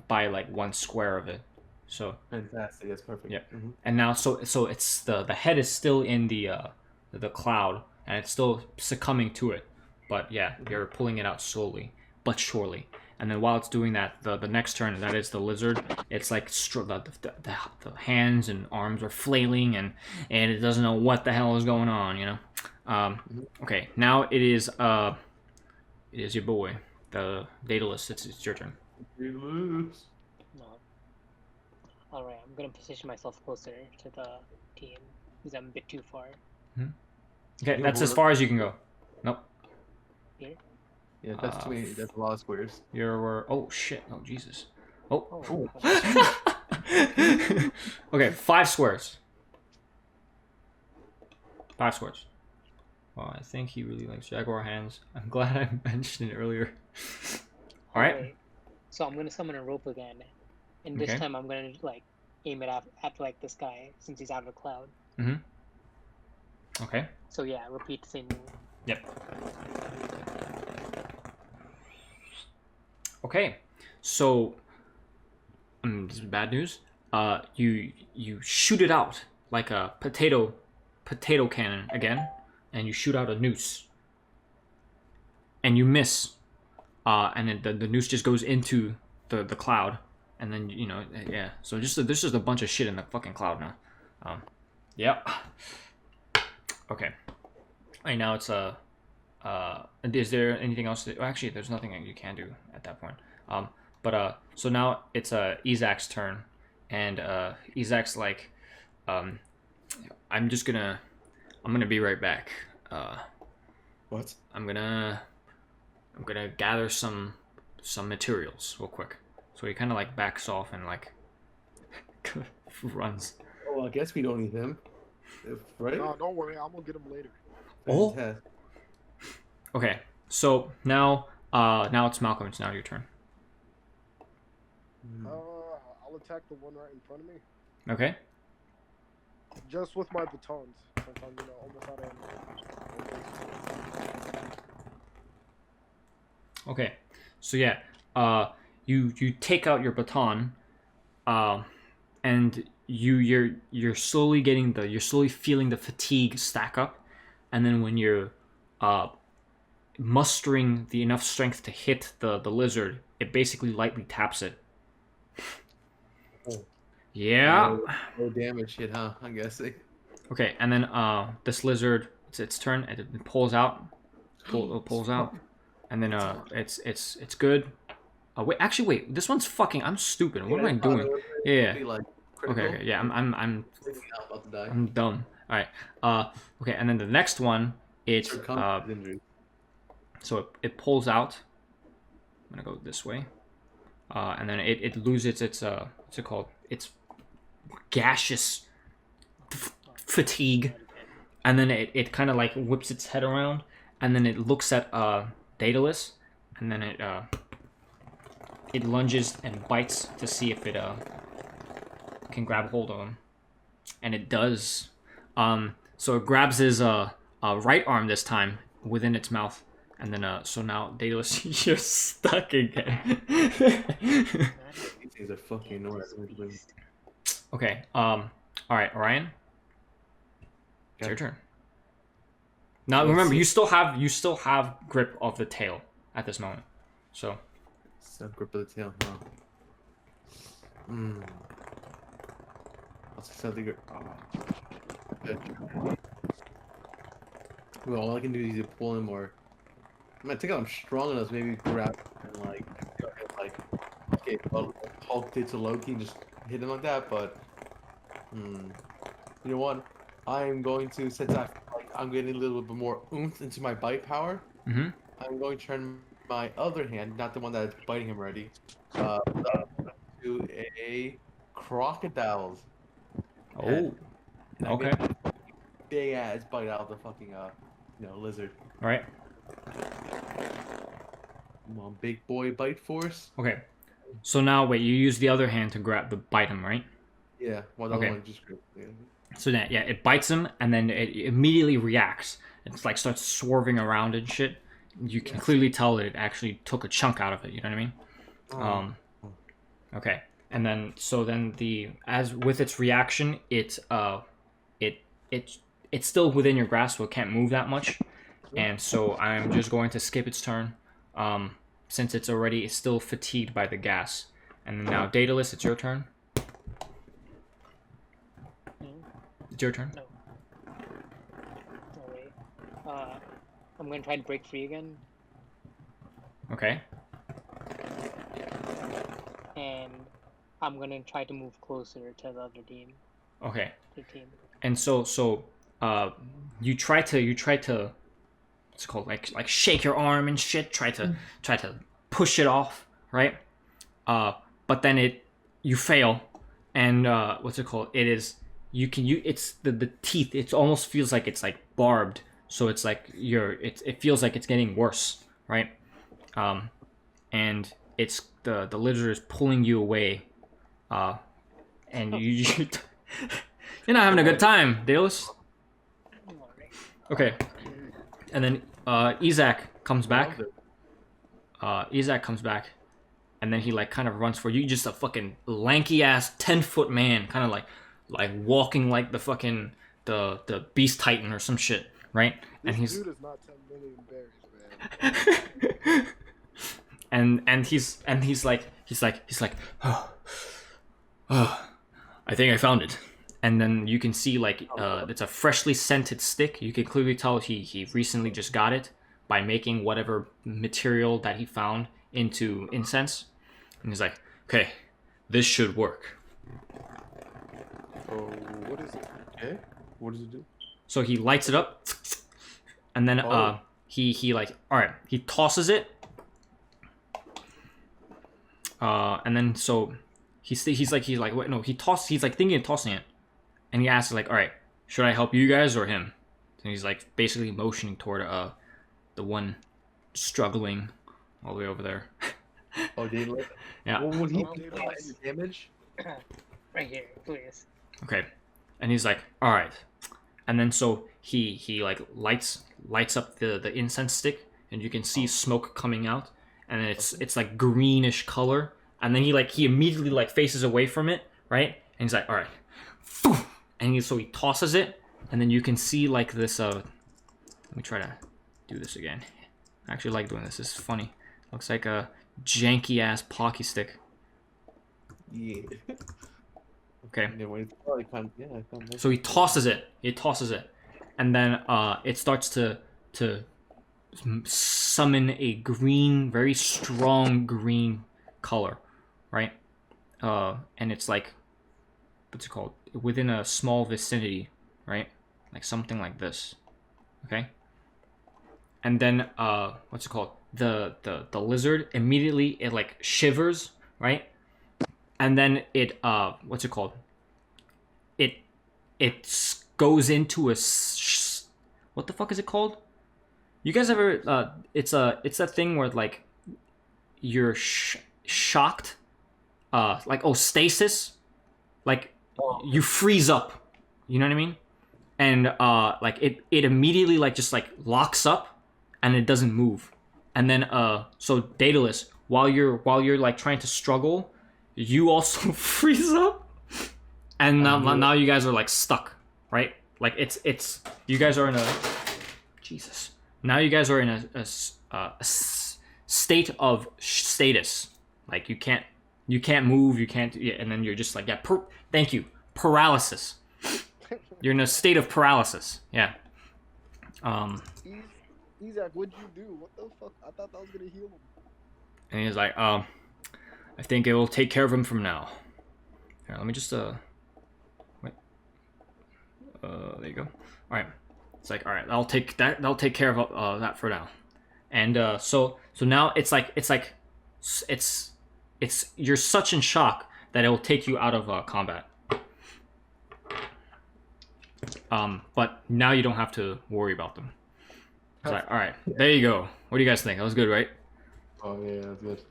by like 1 square of it. So Fantastic. That's perfect. yeah. Mm-hmm. And now so it's the head is still in the cloud, and it's still succumbing to it. But yeah, you're pulling it out slowly but surely. And then while it's doing that, the next turn, that is the lizard, it's like the hands and arms are flailing, and it doesn't know what the hell is going on, you know. Okay, now it is your boy, the Daedalus. It's your turn. You lose. No. Alright, I'm gonna position myself closer to the team because I'm a bit too far. Okay, that's as far as you can go. Nope. Here? Yeah, that's too many. That's a lot of squares. Oh shit! Oh Jesus! Oh. Oh. Okay, 5 squares. 5 squares. Well, I think he really likes jaguar hands. I'm glad I mentioned it earlier. All right. Alright, so I'm gonna summon a rope again, and this Okay. time I'm gonna like aim it at like this guy since he's out of the cloud. Okay. So yeah, repeat the same move. Yep. Okay. So, this is bad news. You shoot it out like a potato cannon again, and you shoot out a noose, and you miss. And then the noose just goes into the cloud, and then yeah. So there's just a bunch of shit in the fucking cloud now. Yep. Okay. Right now it's is there anything else actually there's nothing that you can do at that point. So now it's Isaac's turn, and Isaac's like, I'm gonna be right back. What? I'm gonna gather some materials real quick. So he kind of like backs off and like runs. Oh, well, I guess we don't need him. Right? No, don't worry. I'm gonna get him later. Oh. Fantastic. Okay, so now it's Malcolm. It's now your turn. I'll attack the one right in front of me. Okay. Just with my batons. Since I'm, almost out of ammo. Okay. So yeah, you take out your baton, and you're slowly feeling the fatigue stack up, and then when you're mustering the enough strength to hit the lizard, it basically lightly taps it. Oh. Yeah. No damage hit, huh? I'm guessing. Okay, and then this lizard, it's its turn, and it pulls out, pulls out, and then it's good. Wait, this one's fucking. I'm stupid. What am I doing? Yeah. Okay, yeah, I'm about to die. I'm dumb. All right. Okay, and then the next one, it's so it pulls out. I'm gonna go this way, and then it loses its what's it called? Its gaseous fatigue, and then it kind of like whips its head around, and then it looks at Daedalus, and then it lunges and bites to see if it can grab hold of him, and it does. So it grabs his right arm this time within its mouth, and then so now Daedalus, you're stuck again. These things are fucking annoying. Okay. All right, Orion. It's your turn. Now So remember, it's- you still have grip of the tail at this moment. So Some grip of the tail, huh? That's something good. Good. Well, all I can do is either pull him or I think I'm strong enough to maybe grab and okay, well, Hulk did to Loki and just hit him like that, but you know what? I'm going to since I'm getting a little bit more oomph into my bite power. Mhm. I'm going to turn my other hand, not the one that's biting him already, to a crocodiles. oh, And I okay, get a big ass bite out of the fucking lizard. all right, Come on, big boy bite force. okay. So now wait, you use the other hand to bite him, right? Yeah, well, the Okay. other one just. Yeah. So then, yeah, it bites him, and then it immediately reacts, it's like starts swerving around and shit. You can clearly tell that it actually took a chunk out of it. You know what I mean? Okay. And then as with its reaction, it's still within your grasp, so it can't move that much. And so I'm just going to skip its turn, since it's still fatigued by the gas. And then now, Daedalus, it's your turn. It's your turn. No. Alright. I'm gonna try to break free again. Okay. And I'm gonna try to move closer to the other team. Okay. The team. And so you try to what's it called, like shake your arm and shit, try to push it off, right? But then you fail, and what's it called? It's the teeth. It almost feels like it's like barbed, so it's like it feels like it's getting worse, right? And it's the lizard is pulling you away, and you're not having a good time, Daedalus. Okay, and then Isaac comes back. And then he like kind of runs for you. Just a fucking lanky ass 10-foot man, kind of like walking like the fucking the Beast Titan or some shit, right? And This dude is not 10 million berries, man. and he's like oh, I think I found it. And then you can see like it's a freshly scented stick. You can clearly tell he recently just got it by making whatever material that he found into incense. And he's like, okay, this should work. Oh, what is it? Okay. What does it do? So he lights it up, and then he like, all right, he tosses it. And then so he's like wait, no, he's like thinking of tossing it. And he asks like, all right, should I help you guys or him? And he's like basically motioning toward the one struggling all the way over there. Oh, Daedalus? Yeah. Well, would he Oh, do Daedalus. any damage? Right here, please. Okay. And he's like, all right. And then so he like lights up the incense stick, and you can see smoke coming out, and then it's like greenish color. And then he immediately like faces away from it, right? And he's like, all right. And so he tosses it, and then you can see like this. Let me try to do this again. I actually like doing this. This is funny. Looks like a janky ass pocky stick. Yeah. Okay. Yeah, well, it's probably kind of, yeah, I found that. So he tosses it. And then it starts to summon a green, very strong green color, right? And it's like, what's it called? Within a small vicinity, right? Like something like this. Okay. And then what's it called? The lizard immediately it like shivers, right? And then it what's it called? It goes into a what the fuck is it called? You guys ever it's that thing where like you're shocked, like stasis, like you freeze up, you know what I mean? And like it immediately like just like locks up, and it doesn't move. And then so Daedalus, while you're like trying to struggle, you also freeze up, and now you guys are like stuck, right? Like it's you guys are in a Jesus. Now you guys are in a state of status. Like you can't move, you can't, yeah, and then you're just like, yeah, thank you, paralysis. You're in a state of paralysis. Yeah. Isaac, what'd you do? What the fuck? I thought that was gonna heal him. And he's like, I think it will take care of him from now. Here, let me just wait. There you go. All right. It's like, all right, I'll take care of that for now. And so now it's you're such in shock that it will take you out of combat. But now you don't have to worry about them. It's like, all right, there you go. What do you guys think? That was good, right? Oh yeah, that's good.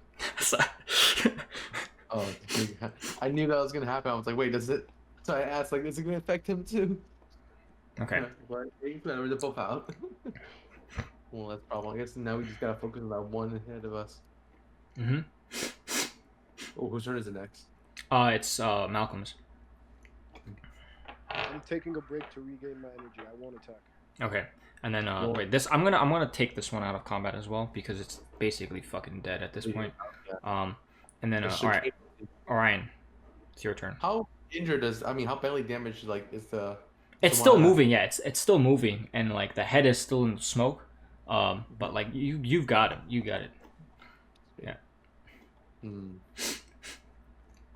So- Oh, I knew that was gonna happen. I was like, wait, does it? So I asked, like, is it gonna affect him too? Okay. Yeah, but you can the both out. Well, that's the problem. I guess now we just gotta focus on that one ahead of us. Mm-hmm. Oh, whose turn is it next? It's Malcolm's. I'm taking a break to regain my energy. I won't attack. Okay. And then Well- wait, this I'm gonna take this one out of combat as well because it's basically fucking dead at this point. And then It's all right, okay. Orion, it's your turn. How injured is? I mean, how badly damaged? Like, is the? It's still moving, yeah. It's still moving, and like the head is still in smoke. But like you've got it. You got it. Yeah.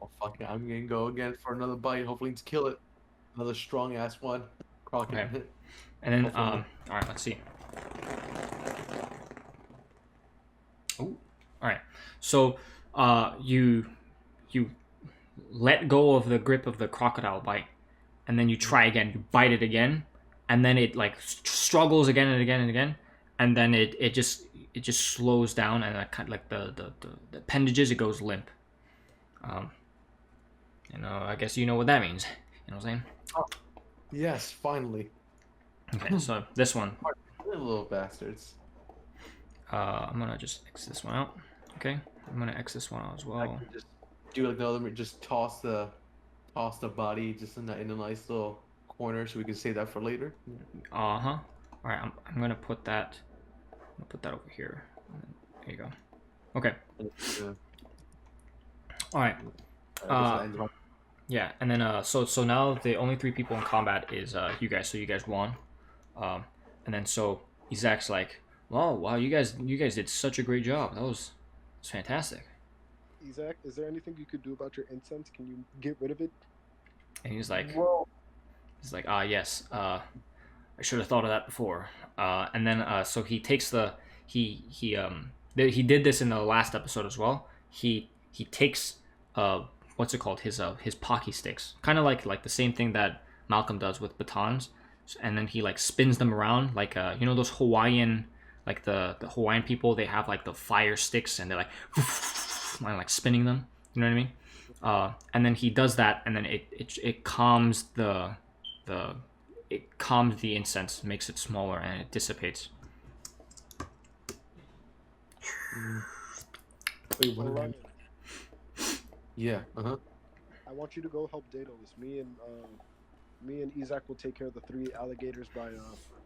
Oh fuck it! I'm gonna go again for another bite. Hopefully to kill it. Another strong ass one. Crocodile. Okay. And then Hopefully. all right, let's see. Oh, all right. So you let go of the grip of the crocodile bite, and then you try again. You bite it again, and then it like struggles again and again and again, and then it just slows down, and kind of like the appendages, it goes limp. I guess you know what that means. You know what I'm saying? Yes, finally. Okay, so this one, Little bastards. I'm gonna just X this one out. Okay, I'm gonna X this one out as I well. can just do like the other. Just toss the body just in a nice little corner so we can save that for later. All right, I'm gonna put that. I'm gonna put that over here. There you go. Okay. Yeah. All right. This ends my- Yeah, and then so now the only 3 people in combat is you guys. So you guys won. And then so Isaac's like, "Oh wow, you guys did such a great job. That was fantastic." Isaac, is there anything you could do about your incense? Can you get rid of it? And he's like, Whoa. yes. I should have thought of that before. And then so he takes he did this in the last episode as well. He takes what's it called, his pocky sticks, kind of like the same thing that Malcolm does with batons, and then he like spins them around like those Hawaiian, like the Hawaiian people, they have like the fire sticks and they're like like spinning them, you know what I mean? And then he does that, and then it calms the incense, makes it smaller, and it dissipates. Wait, what Orion, Yeah. I want you to go help Daedalus. Me and Isaac will take care of the 3 alligators by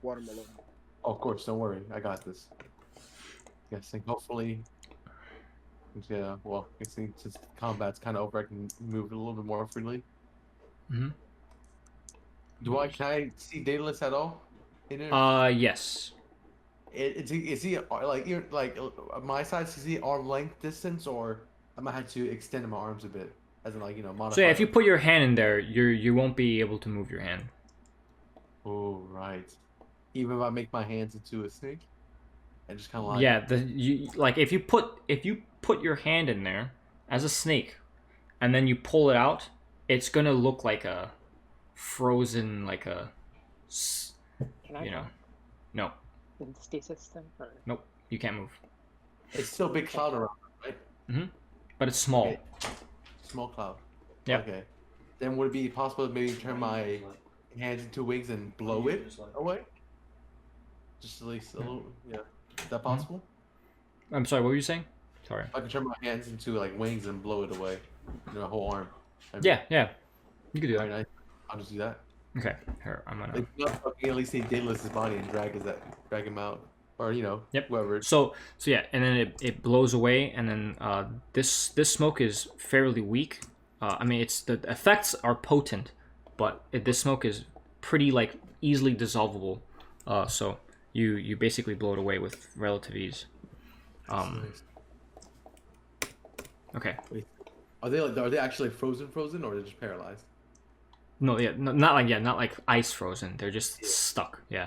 Watermelona. Oh, of course. Don't worry. I got this. Guessing hopefully. Yeah. Well, guessing since combat's kind of over, I can move a little bit more freely. Mm-hmm. Can I see Daedalus at all? In it? Yes. Is he like my size? Is he arm length distance, or I might have to extend my arms a bit, as in modify? So yeah, if you put your hand in there, you won't be able to move your hand. Oh right. Even if I make my hands into a snake, and just kind of like Yeah, if you put your hand in there as a snake, and then you pull it out, it's gonna look like a frozen, like a Can I no, in the stasis thing? Or... nope, you can't move. It's still a big cloud around, right? But it's small. Okay. Small cloud. Yeah. Okay. Then would it be possible to maybe turn my hands into wings and blow it away? Just at least a little. Yeah. Is that possible? I'm sorry, what were you saying? Sorry. I can turn my hands into like wings and blow it away. A whole arm. Yeah, you could do Alright, that. nice. I'll just do that. Okay, here I'm gonna. Like, I can at least see Daedalus' body and drag him out, or Yep. whoever. So yeah, and then it blows away, and then this smoke is fairly weak. I mean, the effects are potent, but this smoke is pretty like easily dissolvable. So you basically blow it away with relative ease. Nice. Okay. Are they actually frozen, or are they just paralyzed? No, yeah, not like ice frozen. They're just stuck. Yeah.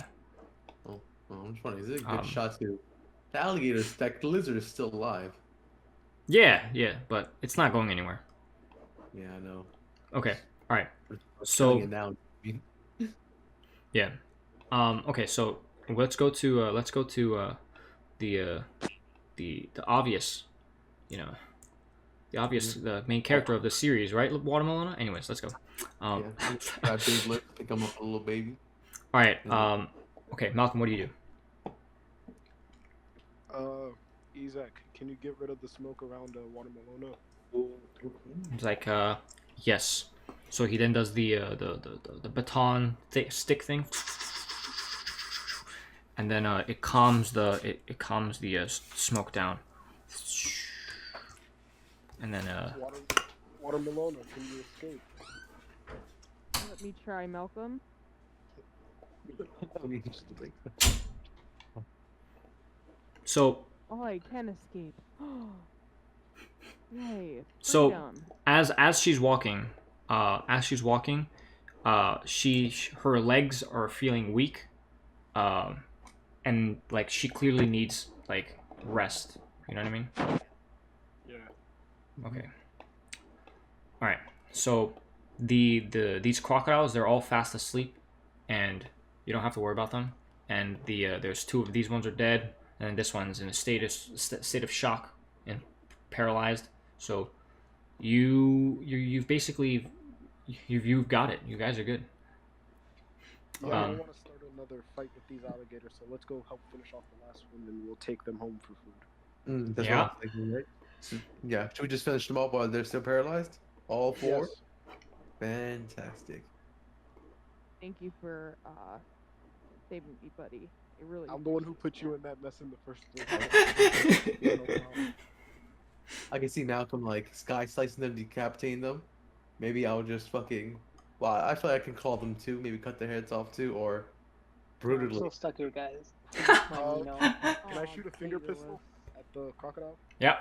Oh, I'm just wondering. Is it a good shot to the lizard is still alive? Yeah, but it's not going anywhere. Yeah, I know. Okay. All right. It's So- killing it now. Yeah. Okay. So let's go to the obvious, the main character of the series, right? Watermelona. Anyways, let's go. Yeah. Grab Daedalus, pick him up a little baby. All right. Okay, Malcolm, what do you do? Isaac, can you get rid of the smoke around Watermelona? He's like, yes. So he then does the baton stick thing, and then it calms the smoke down, and then Watermelona, can you escape? Let me try, Malcolm. so Oh, I can escape. Yay! So- Freedom. as she's walking, her legs are feeling weak, and like she clearly needs like rest. You know what I mean? Yeah. Okay. All right. So these crocodiles, they're all fast asleep, and you don't have to worry about them. And there's two of these ones are dead, and this one's in a state of shock and paralyzed. So you've basically you've got it. You guys are good. Yeah, I want to start another fight with these alligators, so let's go help finish off the last one, and we'll take them home for food. That's Yeah. what I'm thinking, right? So, yeah. Should we just finish them all while they're still paralyzed? All four? Yes. Fantastic. Thank you for saving me, buddy. It really. I'm the one who put you in that mess in the first place. Yeah, no problem. I can see Malcolm like sky slicing them, decapitating them. Maybe I'll just fucking. Well, I feel like I can call them too. Maybe cut their heads off too, or I'm brutally. so stuck here, guys. Can I Aw, shoot a finger Daedalus. pistol at the crocodile? Yeah.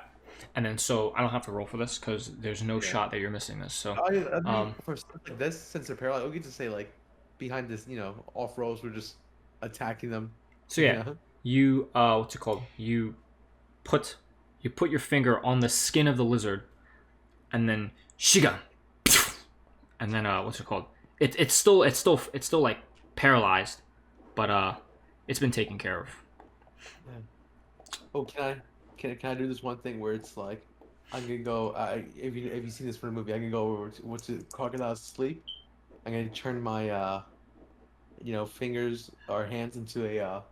And then so I don't have to roll for this because there's no Yeah. shot that you're missing this. So I mean, Um, for stuff like this, since they're paralyzed, we get to say like behind this, off rolls, we're just attacking them. so yeah, you what's it called? You put your finger on the skin of the lizard, and then shiga, and then what's it called? It's still like paralyzed, but it's been taken care of. Oh, can I do this one thing where it's like I'm gonna go? If you seen this from the movie, I can go over to what's it, crocodiles sleep. I'm gonna turn my fingers or hands into a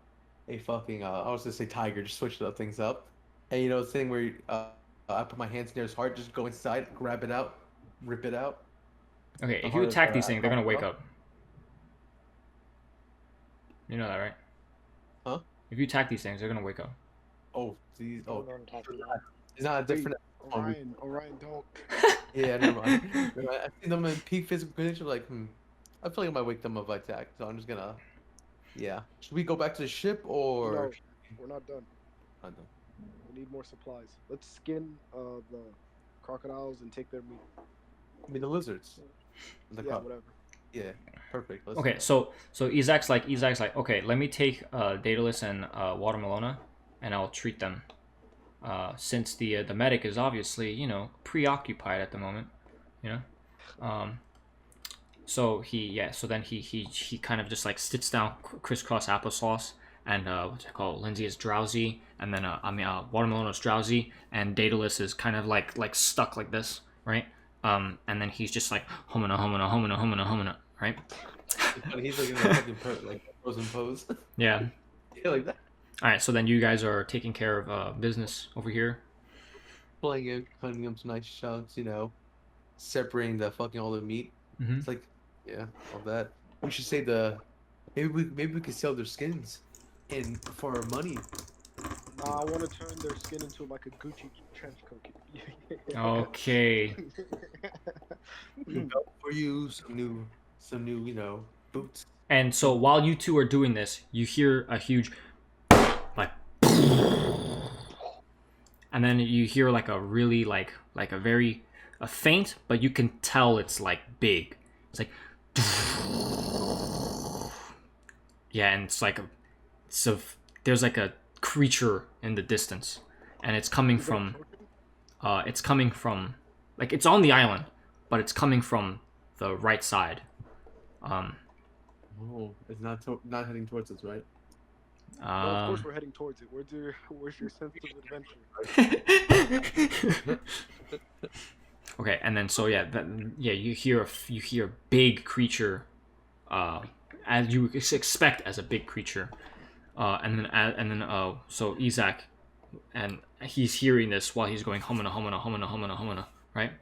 fucking I was gonna say tiger. Just switch the things up, and the thing where I put my hands near his heart, just go inside, grab it out, rip it out. Okay, The if you heart attack of, these things, they're gonna wake crocodile? up. You know that, right? Huh? If you attack these things, they're gonna wake up. Oh, these. Oh, Don't attack me. it's not a different. Orion, don't. Yeah, never mind. I see them in peak physical condition. Like, I feel like I might wake them up if I attack. So I'm just gonna. Yeah. Should we go back to the ship or? No, we're not done. Not done. We need more supplies. Let's skin the crocodiles and take their meat. I mean the lizards. The Yeah, crop. whatever. Yeah. Perfect. Let's Okay, do so Isaac's like, okay, let me take Daedalus and Watermelona, and I'll treat them. Since the medic is obviously preoccupied at the moment, so then he kind of just like sits down crisscross applesauce, and what's it called? Lindsay is drowsy, and then Watermelona is drowsy, and Daedalus is kind of like stuck like this, right? And then he's just like homina homina homina homina homina, right? that. He's like in a fucking frozen pose. Yeah. Yeah, like that. All right, so then you guys are taking care of business over here. Pulling it, cutting them some nice chunks. Separating the fucking all the meat. Mm-hmm. It's like, yeah, all that. We should say maybe we could sell their skins in for our money. I want to turn their skin into like a Gucci trench coat. Okay. New belt for you, some new, boots. And so while you two are doing this, you hear a huge, like, and then you hear like a really like a faint, but you can tell it's like big. It's like, yeah, and it's like there's like a creature in the distance, and it's coming from like it's on the island, but it's coming from the right side. Oh, it's not heading towards us, right? No, of course we're heading towards it. Where's your sense of adventure? Okay, and then so you hear a big creature as you expect as a big creature. So Isaac, and he's hearing this while he's going humana humana humana humana humana, right?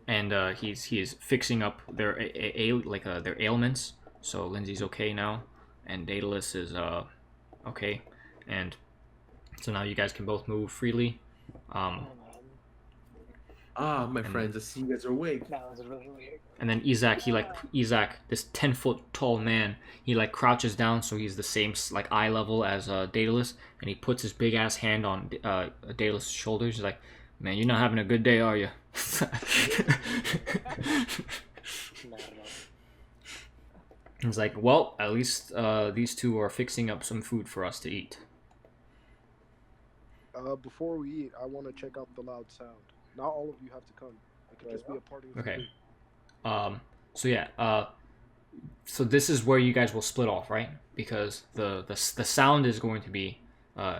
And he is fixing up their their ailments. So Lindsay's okay now, and Daedalus is okay, and so now you guys can both move freely. My friends, I see you guys are awake. That was really weird. And then Isaac, this 10-foot tall man, he like crouches down so he's the same like eye level as Daedalus, and he puts his big ass hand on Daedalus' shoulders. He's like, "Man, you're not having a good day, are you?" He's like, "Well, at least these two are fixing up some food for us to eat." Before we eat, I want to check out the loud sound. Not all of you have to come. It could just be a party of Okay. three. So yeah. So this is where you guys will split off, right? Because the sound is going to be,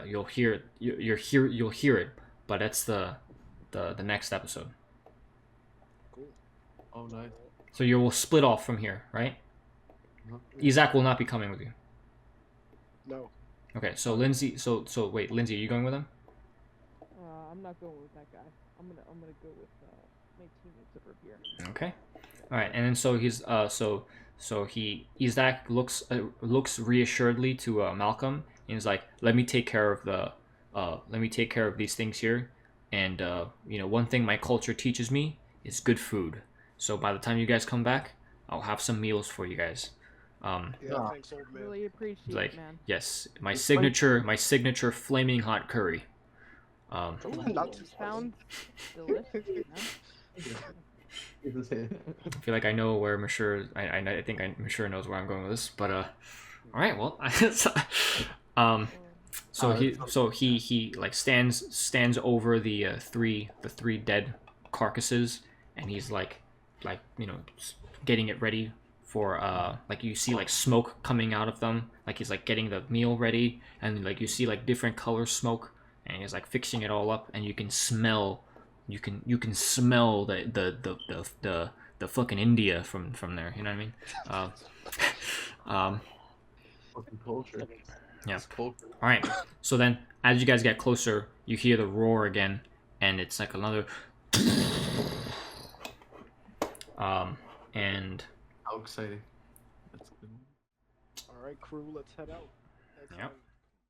you'll hear it, but that's the next episode. Cool. Oh, nice. So you will split off from here, right? Isaac will not be coming with you. No. Okay. So Lindsay. So wait, Lindsay, are you going with him? I'm not going with that guy. I'm gonna go with my teammates over here. Okay. All right, and then so he's Isaac looks reassuredly to Malcolm, and he's like, let me take care of these things here, and one thing my culture teaches me is good food. So by the time you guys come back, I'll have some meals for you guys. Thanks, old man. Really appreciate Like it, man. yes, my signature flaming hot curry. Not too Sounds delicious. I feel like I know where Mashrur. I think Mashrur knows where I'm going with this. But all right, well, so he like stands over the three dead carcasses, and he's like getting it ready for like you see like smoke coming out of them, like he's like getting the meal ready, and like you see like different color smoke, and he's like fixing it all up, and you can smell the fucking India from there. You know what I mean? Fucking culture. Yeah. It's culture. All right. So then, as you guys get closer, you hear the roar again, and it's like another. And How exciting. That's good. All right, crew, let's head out. Yep.